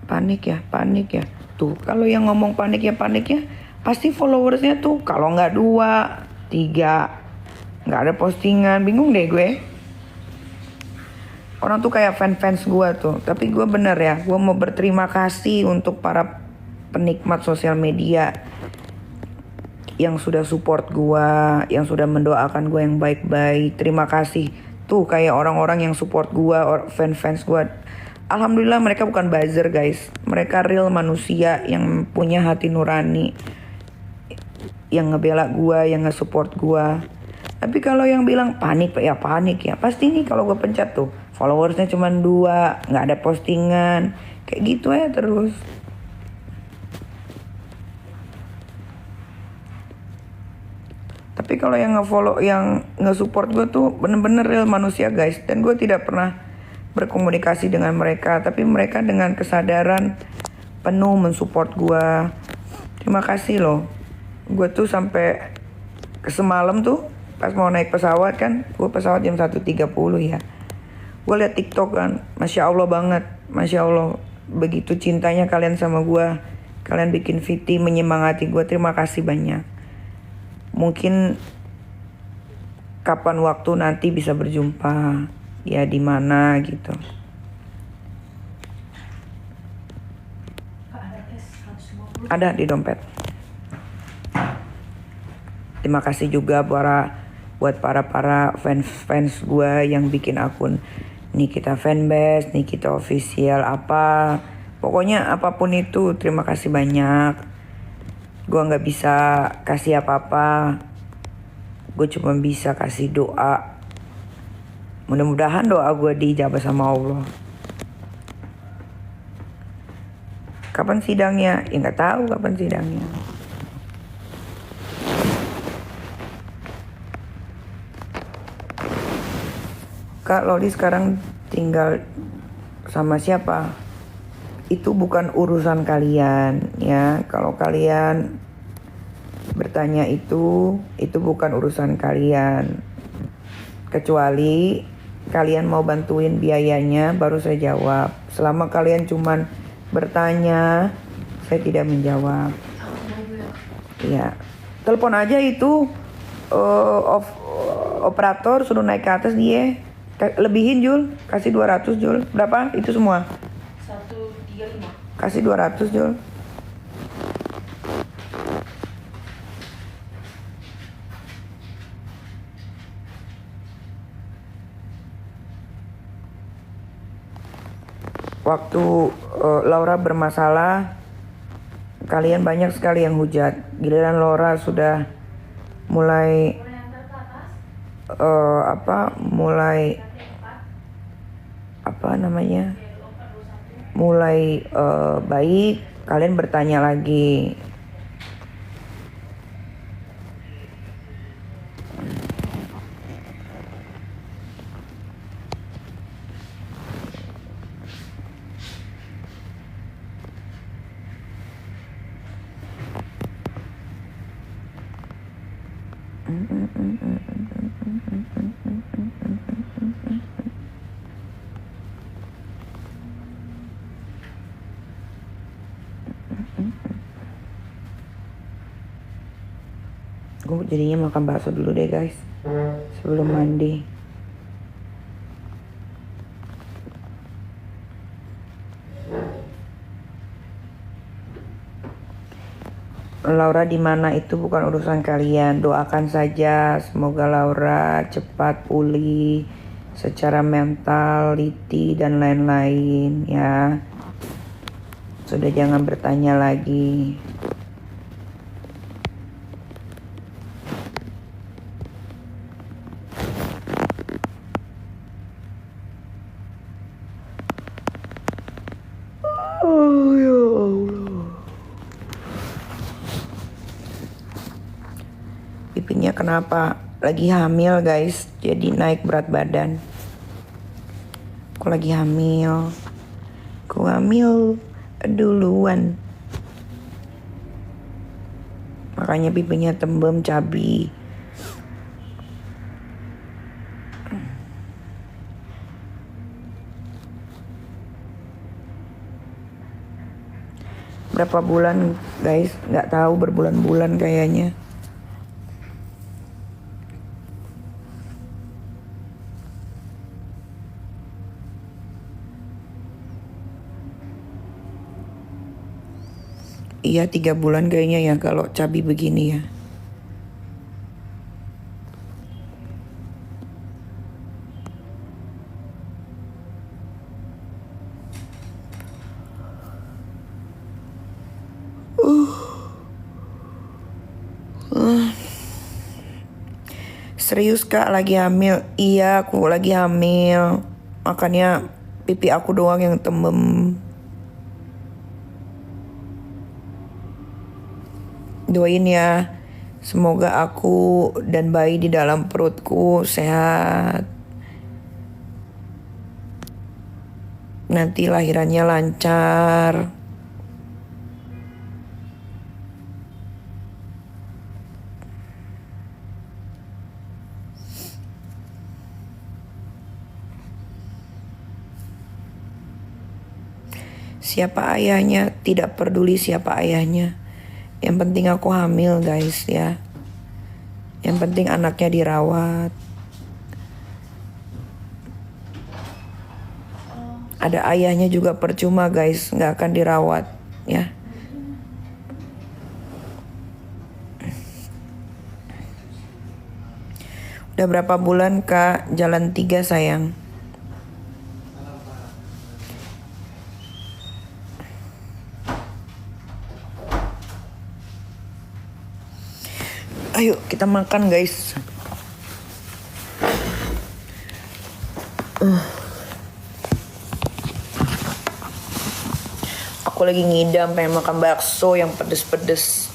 Speaker 2: Panik ya. Tuh, kalau yang ngomong panik ya, pasti followersnya tuh kalau nggak 2, 3, nggak ada postingan, bingung deh gue. Orang tuh kayak fans gue tuh. Tapi gue bener ya, gue mau berterima kasih untuk para penikmat sosial media yang sudah support gue, yang sudah mendoakan gue yang baik-baik. Terima kasih. Tuh kayak orang-orang yang support gue, fans gue. Alhamdulillah mereka bukan buzzer guys. Mereka real manusia yang punya hati nurani, yang ngebela gue, yang nge-support gue. Tapi kalau yang bilang panik ya, pasti nih kalau gue pencet tuh followersnya cuma 2, nggak ada postingan, kayak gitu ya terus. Tapi kalau yang nge-follow, yang nge-support gue tuh bener-bener real manusia guys. Dan gue tidak pernah berkomunikasi dengan mereka, tapi mereka dengan kesadaran penuh mensupport gue. Terima kasih loh. Gue tuh sampai semalam tuh pas mau naik pesawat kan, gue pesawat jam 1.30 ya. Gue liat TikTok kan, Masya Allah banget, Masya Allah. Begitu cintanya kalian sama gue, kalian bikin VT menyemangati gue, terima kasih banyak. Mungkin kapan waktu nanti bisa berjumpa, ya di mana gitu. Ada di dompet. Terima kasih juga buat para fans gue yang bikin akun Nikita Fanbase, Nikita Official apa. Pokoknya apapun itu terima kasih banyak. Gue gak bisa kasih apa-apa. Gue cuma bisa kasih doa. Mudah-mudahan doa gue dijabah sama Allah. Kapan sidangnya? Ya gak tahu kapan sidangnya. Kak Lodi sekarang tinggal sama siapa? Itu bukan urusan kalian ya. Kalau kalian bertanya itu bukan urusan kalian. Kecuali kalian mau bantuin biayanya baru saya jawab. Selama kalian cuman bertanya, saya tidak menjawab. Iya. Telepon aja itu operator suruh naik ke atas dia. Lebihin Jul, kasih 200 Jul. Berapa? Itu semua?
Speaker 1: 135.
Speaker 2: Kasih 200 Jul. waktu Laura bermasalah, kalian banyak sekali yang hujat. Giliran Laura sudah mulai mulai baik, kalian bertanya lagi. Gue jadinya makan bakso dulu deh guys, sebelum mandi. Laura di mana itu bukan urusan kalian. Doakan saja semoga Laura cepat pulih secara mentality dan lain-lain ya. Sudah jangan bertanya lagi. Oh ya Allah. Pipinya kenapa? Lagi hamil guys, jadi naik berat badan. Aku lagi hamil. Aku hamil duluan. Makanya pipinya tembem cabi. Berapa bulan guys? Nggak tahu, berbulan-bulan kayaknya. Iya 3 bulan kayaknya ya kalau cabi begini ya. Serius kak lagi hamil? Iya aku lagi hamil. Makanya pipi aku doang yang tembem. Doain ya, semoga aku dan bayi di dalam perutku sehat. Nanti lahirannya lancar. Siapa ayahnya, tidak peduli siapa ayahnya. Yang penting aku hamil guys ya. Yang penting anaknya dirawat. Ada ayahnya juga percuma guys, nggak akan dirawat ya. Udah berapa bulan kak? Jalan 3 sayang. Ayo kita makan guys. Aku lagi ngidam pengen makan bakso yang pedes-pedes.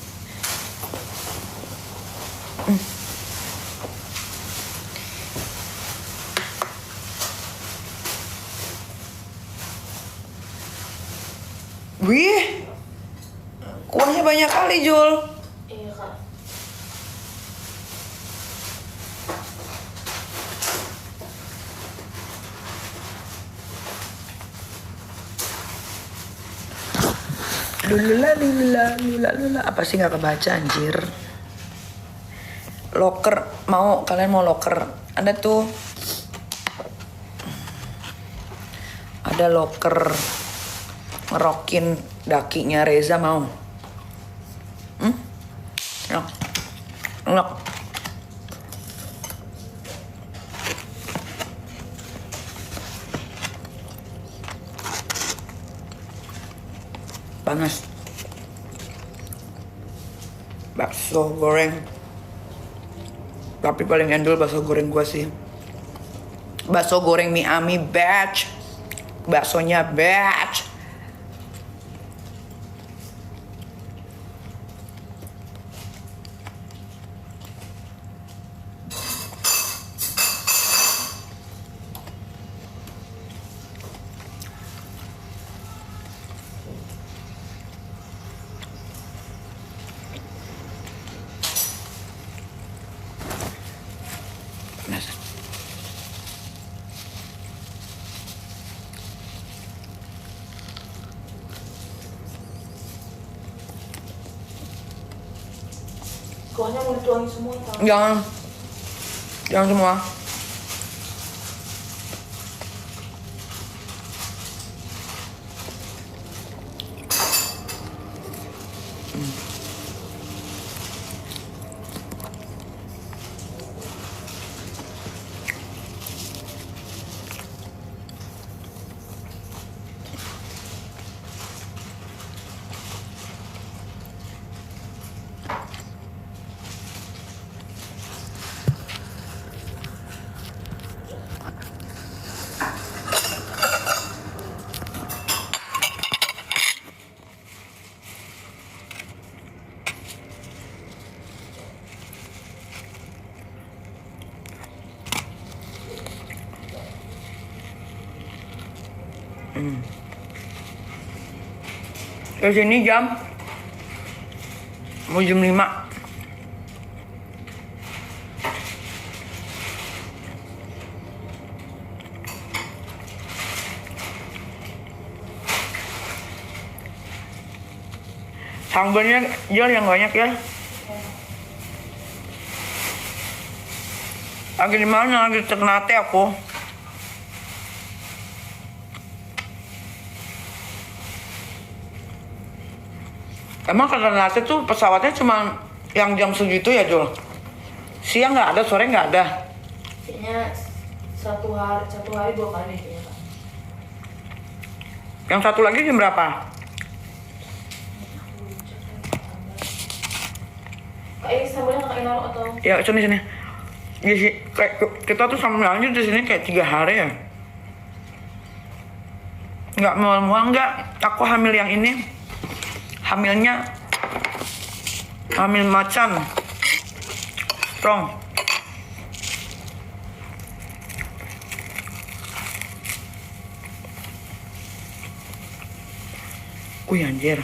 Speaker 2: Wih, kuahnya banyak kali Jul.
Speaker 1: Iya kak.
Speaker 2: Lula. Apa sih nggak kebaca anjir? Loker, kalian mau loker? Ada tuh. Ada loker ngerokin dakinya Reza mau? Enak. panas. Bakso goreng. Tapi paling endul bakso goreng gua sih. Bakso goreng mie ami batch. Baksonya batch.
Speaker 1: Kuahnya mau dituangin semua tau?
Speaker 2: Jangan semua. Ke sini mau jam 5. Sambalnya jual yang banyak ya. Lagi di mana? Lagi di Ternate aku. Emang ke Ternate tuh pesawatnya cuma yang jam segitu ya, Jul? Siang nggak ada, sore nggak ada?
Speaker 1: Kayaknya satu hari 2 kali deh kayaknya, Kak.
Speaker 2: Yang satu lagi jam berapa?
Speaker 1: Kak, ini sambalnya Kak Inaro atau?
Speaker 2: Ya, sini. Kita tuh sambalnya di sini kayak 3 hari ya. Nggak mual-mual, nggak. Aku hamil yang ini. Hamil macan. Strong. Anjir.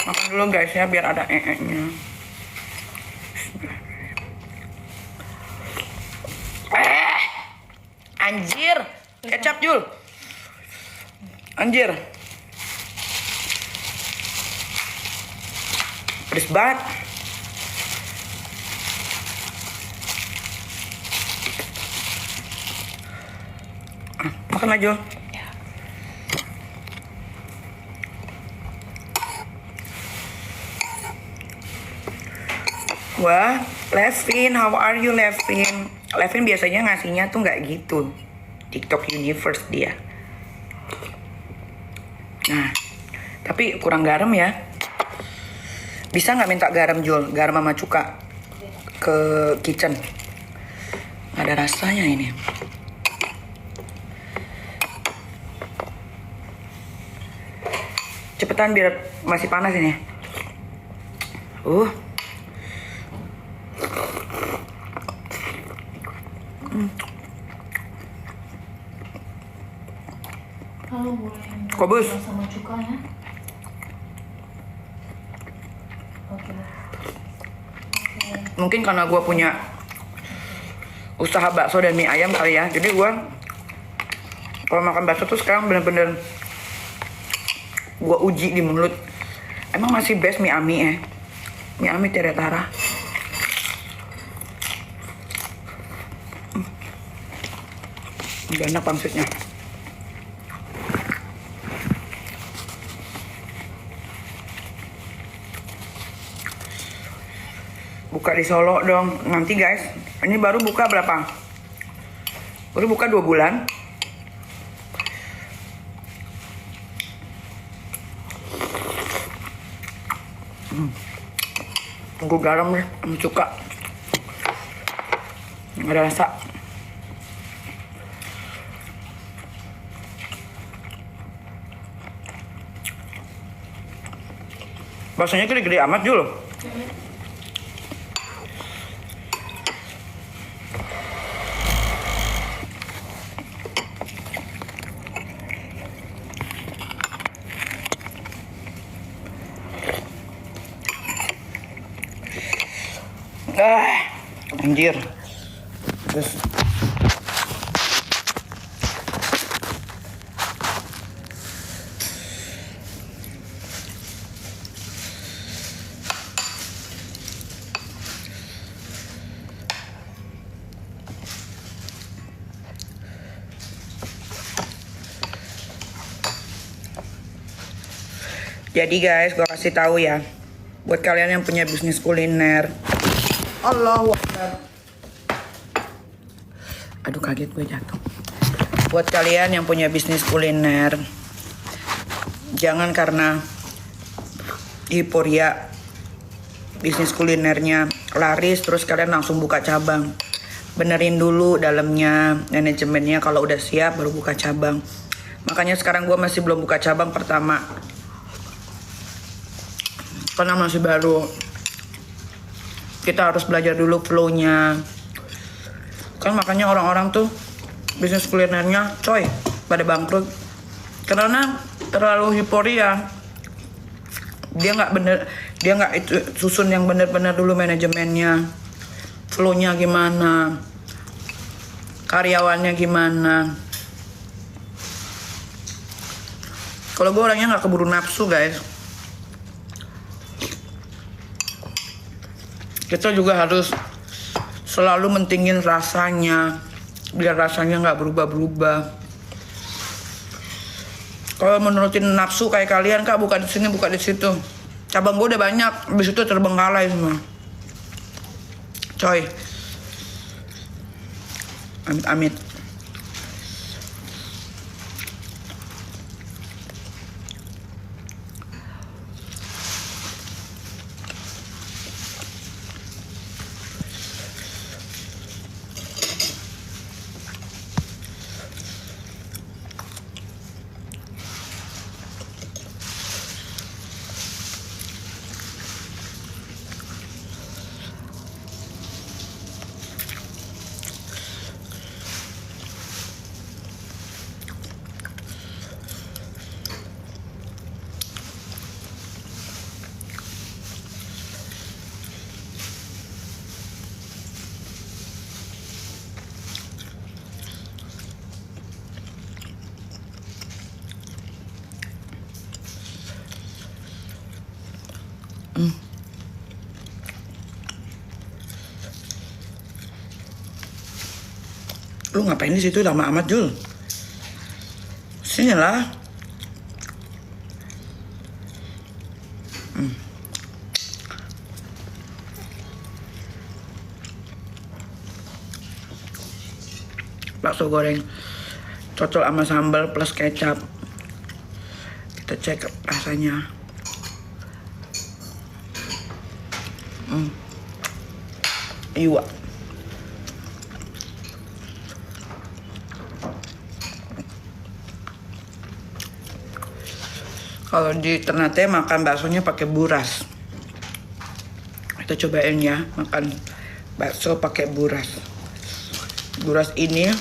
Speaker 2: Makan dulu guys ya, biar ada nya. Anjir, kecap Jul. Anjir. Pedes banget. Makan aja. Wah, Levin, how are you Levin? Levin biasanya ngasihnya tuh nggak gitu. TikTok Universe dia. Nah, tapi kurang garam ya. Bisa nggak minta garam Jul? Garam sama cuka ke kitchen. Nggak ada rasanya ini. Cepetan biar masih panas ini.
Speaker 1: Kalau boleh
Speaker 2: Kobus.
Speaker 1: sama cukanya. Oke.
Speaker 2: Mungkin karena gue punya usaha bakso dan mie ayam kali ya. Jadi gue kalau makan bakso tuh sekarang bener-bener gue uji di mulut. Emang masih best mie ami ya. Mie ami Tiretara. Gak enak pangsitnya. Buka di Solo dong. Nanti guys, ini baru buka berapa? Baru buka 2 bulan. Tunggu garam deh, sama cuka. Nggak ada rasa. Baksonya gede-gede amat Jul. Anjir. Terus jadi guys, gue kasih tahu ya, buat kalian yang punya bisnis kuliner. Allahu Akbar. Aduh kaget gue jatuh. Buat kalian yang punya bisnis kuliner, jangan karena euforia bisnis kulinernya laris terus kalian langsung buka cabang. Benerin dulu dalamnya, manajemennya, kalau udah siap baru buka cabang. Makanya sekarang gue masih belum buka cabang pertama, karena masih baru. Kita harus belajar dulu flow-nya. Kan makanya orang-orang tuh bisnis kulinernya coy pada bangkrut karena terlalu euforia. Dia nggak itu susun yang benar-benar dulu manajemennya, flow-nya gimana, karyawannya gimana. Kalau gue orangnya nggak keburu nafsu guys. Kita juga harus selalu mentingin rasanya, biar rasanya nggak berubah-berubah. Kalau menurutin nafsu kayak kalian, Kak, buka di sini, buka di situ. Cabang gue udah banyak, habis itu terbengkalai semua. Coy. Amit-amit. Lu ngapain di situ lama amat, Jul? Sini lah. Bakso goreng cocol sama sambal plus kecap. Kita cek rasanya. Iya. Kalau di Ternate makan baksonya pakai buras. Kita cobain ya, makan bakso pakai buras. Buras ini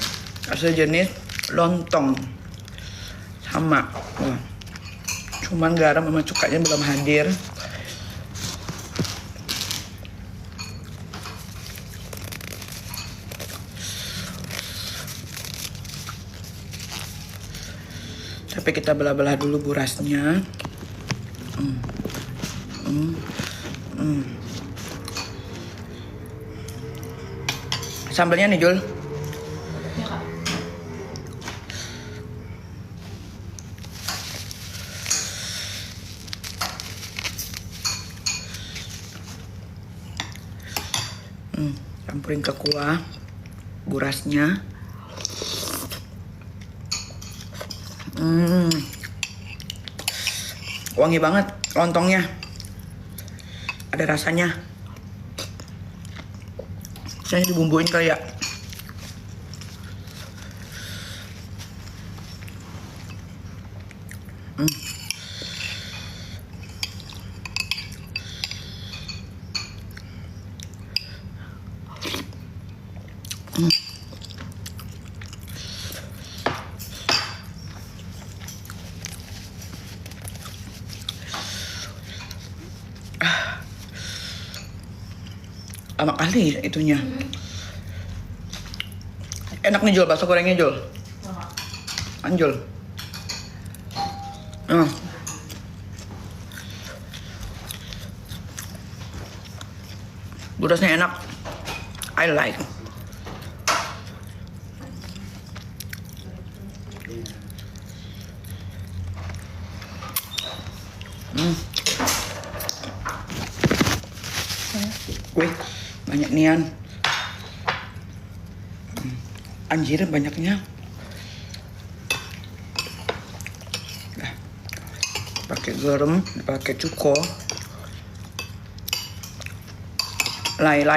Speaker 2: asal jenis lontong. Sama. Wah. Cuman garam sama cukanya belum hadir. Tapi kita belah-belah dulu burasnya. Sambalnya nih, Jul.
Speaker 1: Ya, Kak.
Speaker 2: campurin ke kuah gurasnya. Wangi banget lontongnya, ada rasanya. Saya dibumbuin kali ya. Lama kali itunya. Enak nih Jul, bakso gorengnya Jul. Anjul. Gurasnya enak. I like. Wih, banyak nian. Anjir banyaknya. Nah, pakai garam, pakai cuko. Lai.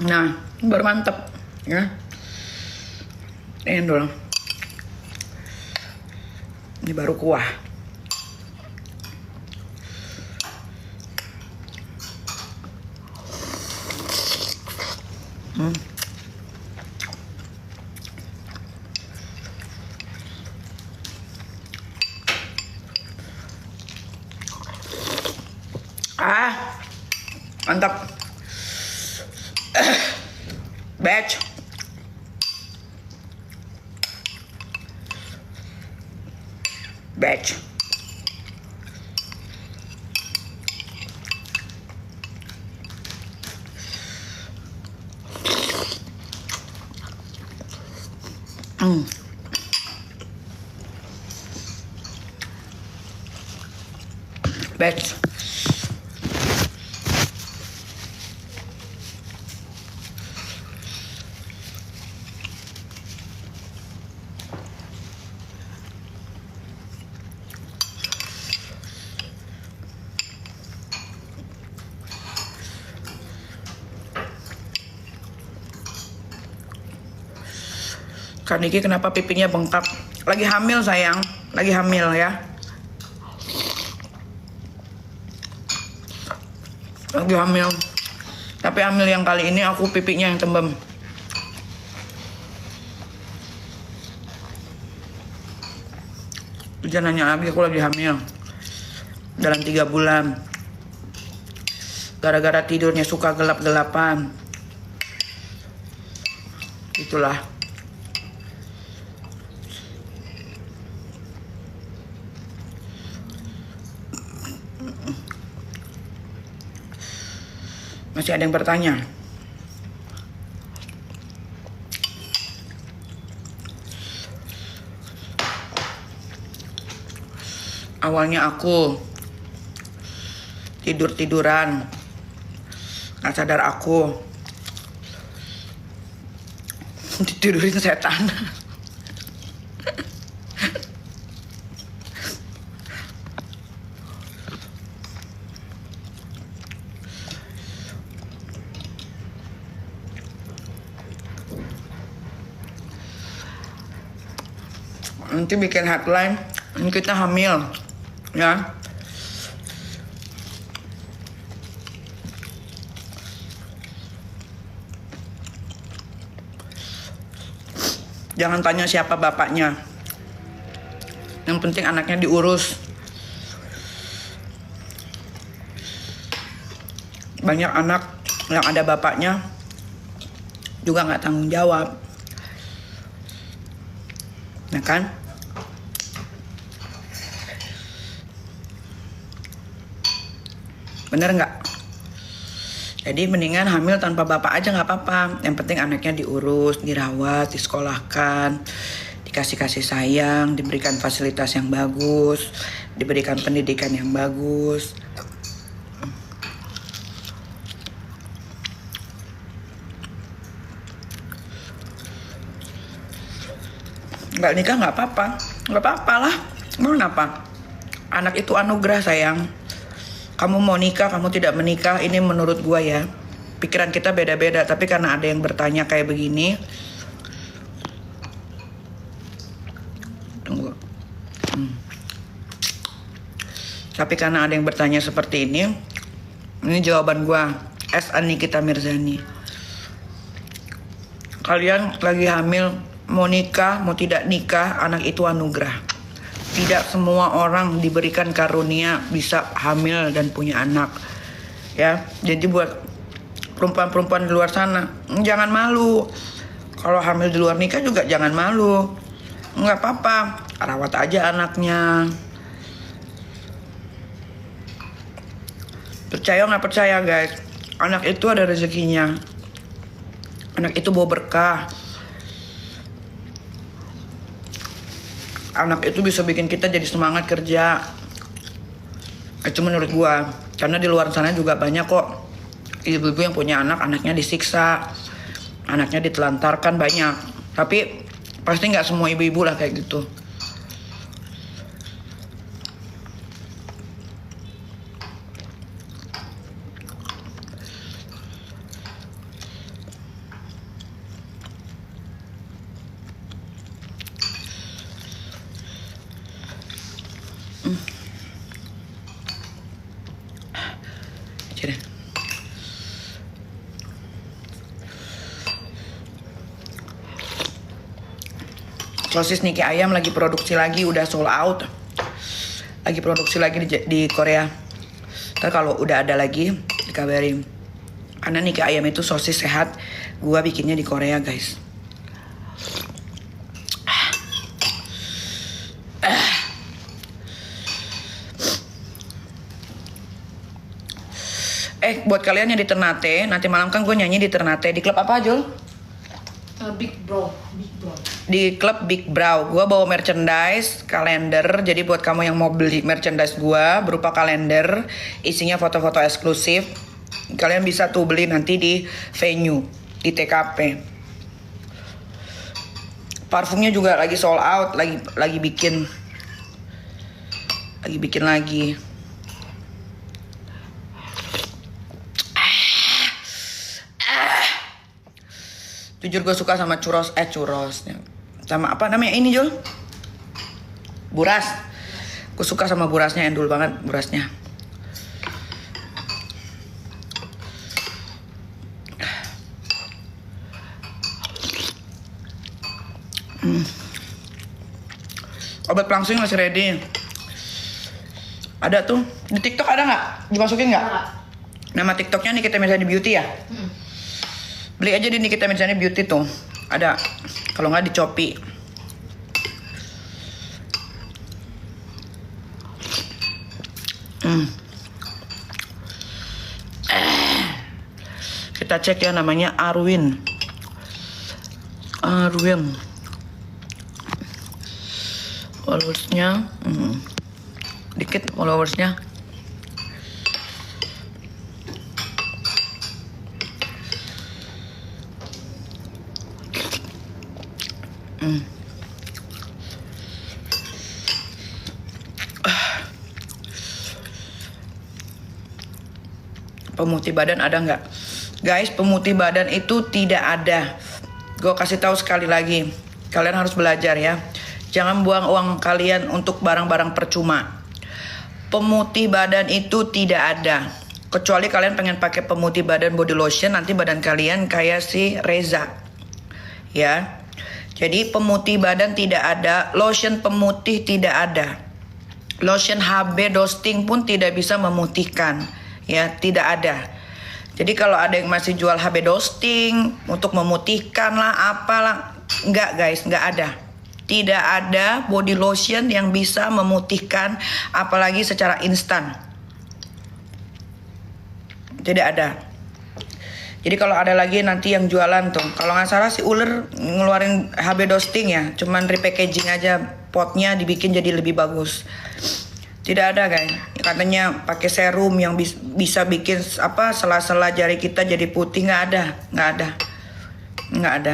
Speaker 2: Nah, baru mantep ya. Endol. Ini baru kuah. Mantap. Batch. Batch. Kak Niki kenapa pipinya bengkak? Lagi hamil sayang, lagi hamil ya. Lagi hamil. Tapi hamil yang kali ini aku pipinya yang tembem. Jangan nanya lagi, aku lagi hamil dalam 3 bulan. Gara-gara tidurnya suka gelap-gelapan. Itulah. Masih ada yang bertanya? Awalnya aku tidur-tiduran, nggak sadar aku ditidurin setan. Nanti bikin headline, ini kita hamil, ya. Jangan tanya siapa bapaknya. Yang penting anaknya diurus. Banyak anak yang ada bapaknya juga nggak tanggung jawab, ya kan? Bener nggak? Jadi mendingan hamil tanpa bapak aja nggak apa-apa. Yang penting anaknya diurus, dirawat, disekolahkan, dikasih kasih sayang, diberikan fasilitas yang bagus, diberikan pendidikan yang bagus. nggak nikah nggak apa-apa, nggak apa-apa lah. Mau kenapa? Anak itu anugerah sayang. Kamu mau nikah, kamu tidak menikah, ini menurut gua ya. Pikiran kita beda-beda, tapi karena ada yang bertanya kayak begini, tunggu. Tapi karena ada yang bertanya seperti ini jawaban gua. S. Nikita Mirzani. Kalian lagi hamil, mau nikah, mau tidak nikah, anak itu anugerah. Tidak semua orang diberikan karunia bisa hamil dan punya anak. Ya, jadi buat perempuan-perempuan di luar sana, jangan malu. Kalau hamil di luar nikah juga jangan malu. Nggak apa-apa, rawat aja anaknya. Percaya nggak percaya guys, anak itu ada rezekinya. Anak itu bawa berkah. Anak itu bisa bikin kita jadi semangat kerja. Itu menurut gua. Karena di luar sana juga banyak kok ibu-ibu yang punya anak, anaknya disiksa, anaknya ditelantarkan, banyak. Tapi pasti nggak semua ibu-ibu lah kayak gitu. Jadi, sosis Niki ayam lagi produksi lagi, udah sold out. Lagi produksi lagi di Korea. Ntar kalau udah ada lagi dikabarin. Karena Niki ayam itu sosis sehat, gua bikinnya di Korea guys. Buat kalian yang di Ternate, nanti malam kan gue nyanyi di Ternate. Di klub apa, Jul?
Speaker 1: Big Bro.
Speaker 2: Di klub Big Brow. Gue bawa merchandise, kalender. Jadi buat kamu yang mau beli merchandise gue berupa kalender, isinya foto-foto eksklusif, kalian bisa tuh beli nanti di venue, di TKP. Parfumnya juga lagi sold out, lagi bikin lagi. Jujur gue suka sama churros. Sama apa namanya ini Jul? Buras. Gue suka sama burasnya, endul banget burasnya. Obat pelangsing masih ready. Ada tuh di TikTok, ada nggak? Dimasukin nggak? Nama TikToknya Nikita Mirzani Beauty ya? Beli aja di Nikita Mirzani Beauty tuh. Ada. Kalau nggak di Shopee. Kita cek ya, namanya Arwin. Followersnya dikit followersnya. Pemutih badan ada nggak? Guys, pemutih badan itu tidak ada. Gue kasih tahu sekali lagi, kalian harus belajar ya. Jangan buang uang kalian untuk barang-barang percuma. Pemutih badan itu tidak ada. Kecuali kalian pengen pakai pemutih badan body lotion, nanti badan kalian kayak si Reza. Ya. Jadi pemutih badan tidak ada, lotion pemutih tidak ada. Lotion HB Dosting pun tidak bisa memutihkan. Ya, tidak ada. Jadi kalau ada yang masih jual HB Dosting untuk memutihkan lah, apalah, enggak guys, enggak ada. Tidak ada body lotion yang bisa memutihkan, apalagi secara instan. Tidak ada. Jadi kalau ada lagi nanti yang jualan tuh, kalau nggak salah si Uler ngeluarin HB Dosting ya, cuman repackaging aja, potnya dibikin jadi lebih bagus. Tidak ada guys, katanya pakai serum yang bisa bikin apa sela-sela jari kita jadi putih, nggak ada.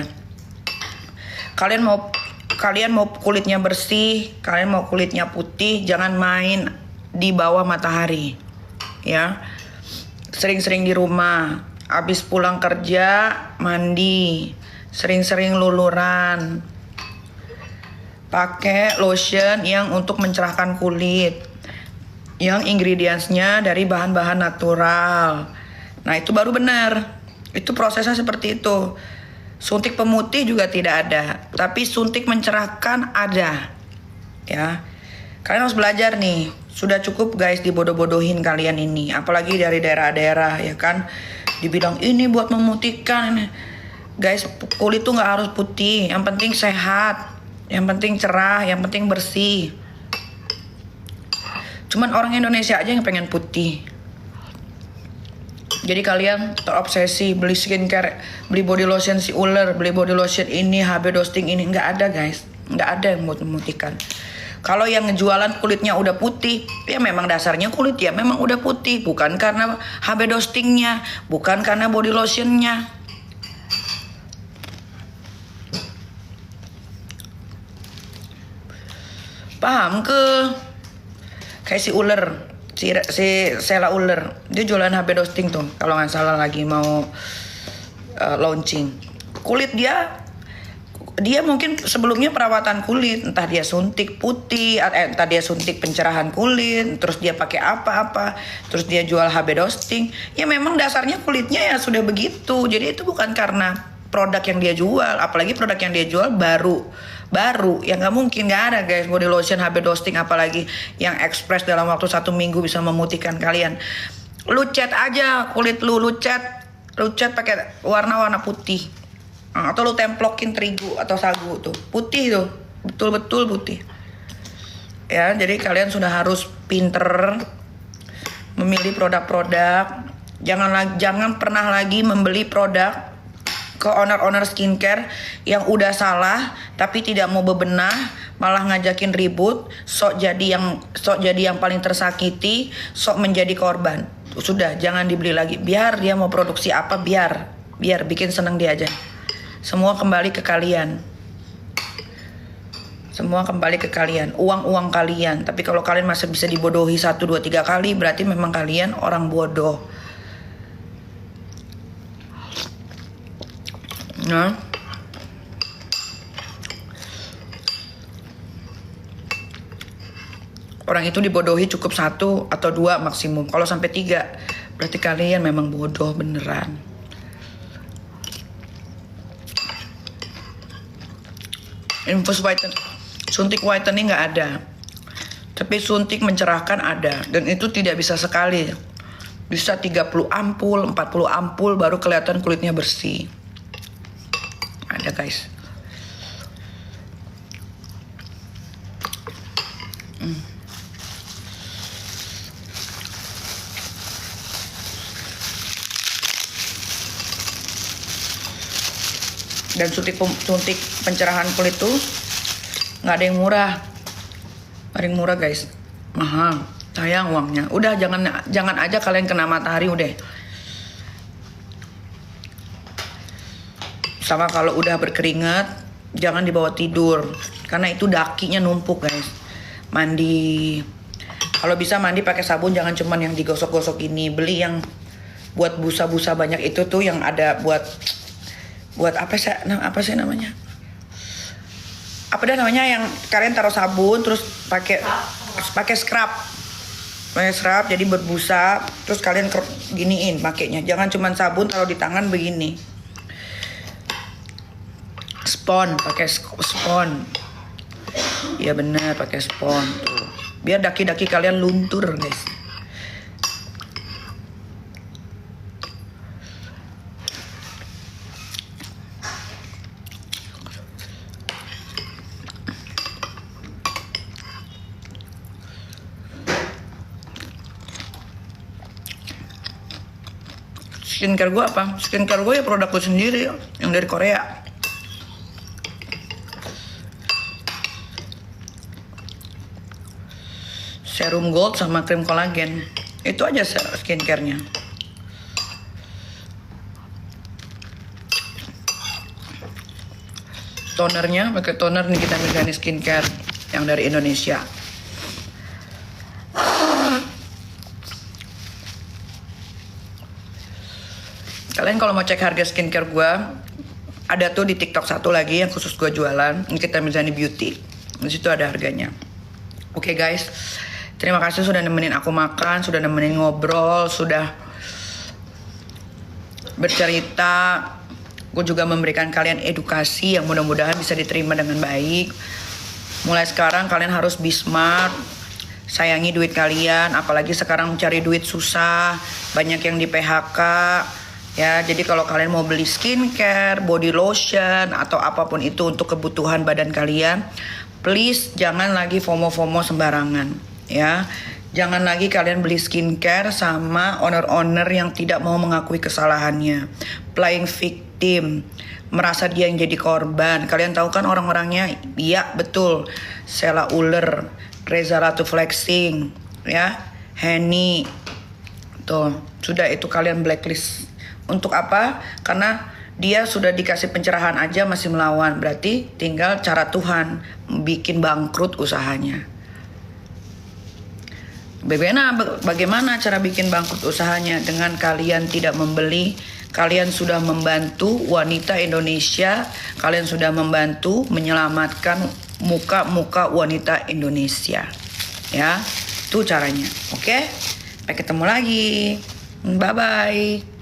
Speaker 2: Kalian mau kalian mau kulitnya bersih, kalian mau kulitnya putih, jangan main di bawah matahari. Ya. Sering-sering di rumah. Habis pulang kerja, mandi. Sering-sering luluran. Pakai lotion yang untuk mencerahkan kulit. Yang ingredientsnya dari bahan-bahan natural. Nah, itu baru benar. Itu prosesnya seperti itu. Suntik pemutih juga tidak ada, tapi suntik mencerahkan ada. Ya. Kalian harus belajar nih. Sudah cukup guys dibodoh-bodohin kalian ini, apalagi dari daerah-daerah ya kan. Dibilang ini buat memutihkan ini. Guys, kulit tuh nggak harus putih, yang penting sehat, yang penting cerah, yang penting bersih. Cuman orang Indonesia aja yang pengen putih. Jadi kalian terobsesi beli skincare, beli body lotion si ular, beli body lotion ini, HB Dosting ini, nggak ada guys, nggak ada yang mau memutihkan. Kalau yang ngejualan kulitnya udah putih, ya memang dasarnya kulit ya memang udah putih, bukan karena HB Dostingnya, bukan karena body lotionnya. Paham ke? Kayak si ular. Si Sela Uler, dia jualan HB Dosting tuh kalau nggak salah lagi mau launching. Kulit dia mungkin sebelumnya perawatan kulit, entah dia suntik putih, entah dia suntik pencerahan kulit, terus dia pakai apa-apa, terus dia jual HB Dosting. Ya memang dasarnya kulitnya ya sudah begitu. Jadi itu bukan karena produk yang dia jual, apalagi produk yang dia jual baru ya nggak mungkin, nggak ada guys body lotion HB Dosting apalagi yang express dalam waktu 1 minggu bisa memutihkan kalian. Lu cat aja kulit lu cat pakai warna putih, atau lu templokin terigu atau sagu tuh putih tuh, betul-betul putih ya. Jadi kalian sudah harus pinter memilih produk-produk. Jangan pernah lagi membeli produk ke owner skincare yang udah salah tapi tidak mau bebenah, malah ngajakin ribut, sok jadi yang paling tersakiti, sok menjadi korban. Sudah, jangan dibeli lagi. Biar dia mau produksi apa, biar bikin seneng dia aja. Semua kembali ke kalian. Uang kalian. Tapi kalau kalian masih bisa dibodohi 1, 2, 3 kali, berarti memang kalian orang bodoh. Nah, orang itu dibodohi cukup 1 atau 2 maksimum. Kalau sampai 3, berarti kalian memang bodoh beneran. Infus suntik whitening nggak ada, tapi suntik mencerahkan ada, dan itu tidak bisa sekali. Bisa 30 ampul, 40 ampul baru kelihatan kulitnya bersih. Ada guys. Dan suntik pencerahan kulit tuh nggak ada yang murah. Nggak ada yang murah guys, mahal, sayang uangnya. Udah jangan aja kalian kena matahari udah. Sama kalau udah berkeringat, jangan dibawa tidur, karena itu dakinya numpuk guys. Mandi, kalau bisa mandi pakai sabun, jangan cuman yang digosok-gosok ini. Beli yang buat busa-busa banyak itu tuh, yang ada buat apa sih namanya? Apa dah namanya yang kalian taruh sabun terus pakai scrub. Pakai scrub jadi berbusa, terus kalian giniin pakainya. Jangan cuman sabun taruh di tangan begini. Pakai spon. Iya bener, pakai spon tuh. Biar daki-daki kalian luntur, guys. Skincare gue apa? Skincare gue ya produk gue sendiri yang dari Korea. Serum gold sama krim kolagen. Itu aja skincare-nya. tonernya, pakai toner Nikita Mirzani Skincare yang dari Indonesia. Kalian kalau mau cek harga skincare gue, ada tuh di TikTok satu lagi yang khusus gue jualan, Nikita Mirzani Beauty. Di situ ada harganya. Oke guys, terima kasih sudah nemenin aku makan, sudah nemenin ngobrol, sudah bercerita. Gue juga memberikan kalian edukasi yang mudah-mudahan bisa diterima dengan baik. Mulai sekarang kalian harus be smart, sayangi duit kalian, apalagi sekarang mencari duit susah, banyak yang di PHK. Ya, jadi kalau kalian mau beli skincare, body lotion, atau apapun itu untuk kebutuhan badan kalian, please jangan lagi FOMO-FOMO sembarangan. Ya, jangan lagi kalian beli skincare sama owner-owner yang tidak mau mengakui kesalahannya, playing victim, merasa dia yang jadi korban. Kalian tahu kan orang-orangnya? Iya, betul. Sheila Uller, Reza Ratu Flexing, ya, Henny. Tuh, sudah itu kalian blacklist. Untuk apa? Karena dia sudah dikasih pencerahan aja masih melawan. Berarti tinggal cara Tuhan bikin bangkrut usahanya. Bagaimana cara bikin bangkrut usahanya? Dengan kalian tidak membeli. Kalian sudah membantu wanita Indonesia. Kalian sudah membantu menyelamatkan muka-muka wanita Indonesia. Ya, itu caranya. Oke? Sampai ketemu lagi. Bye-bye.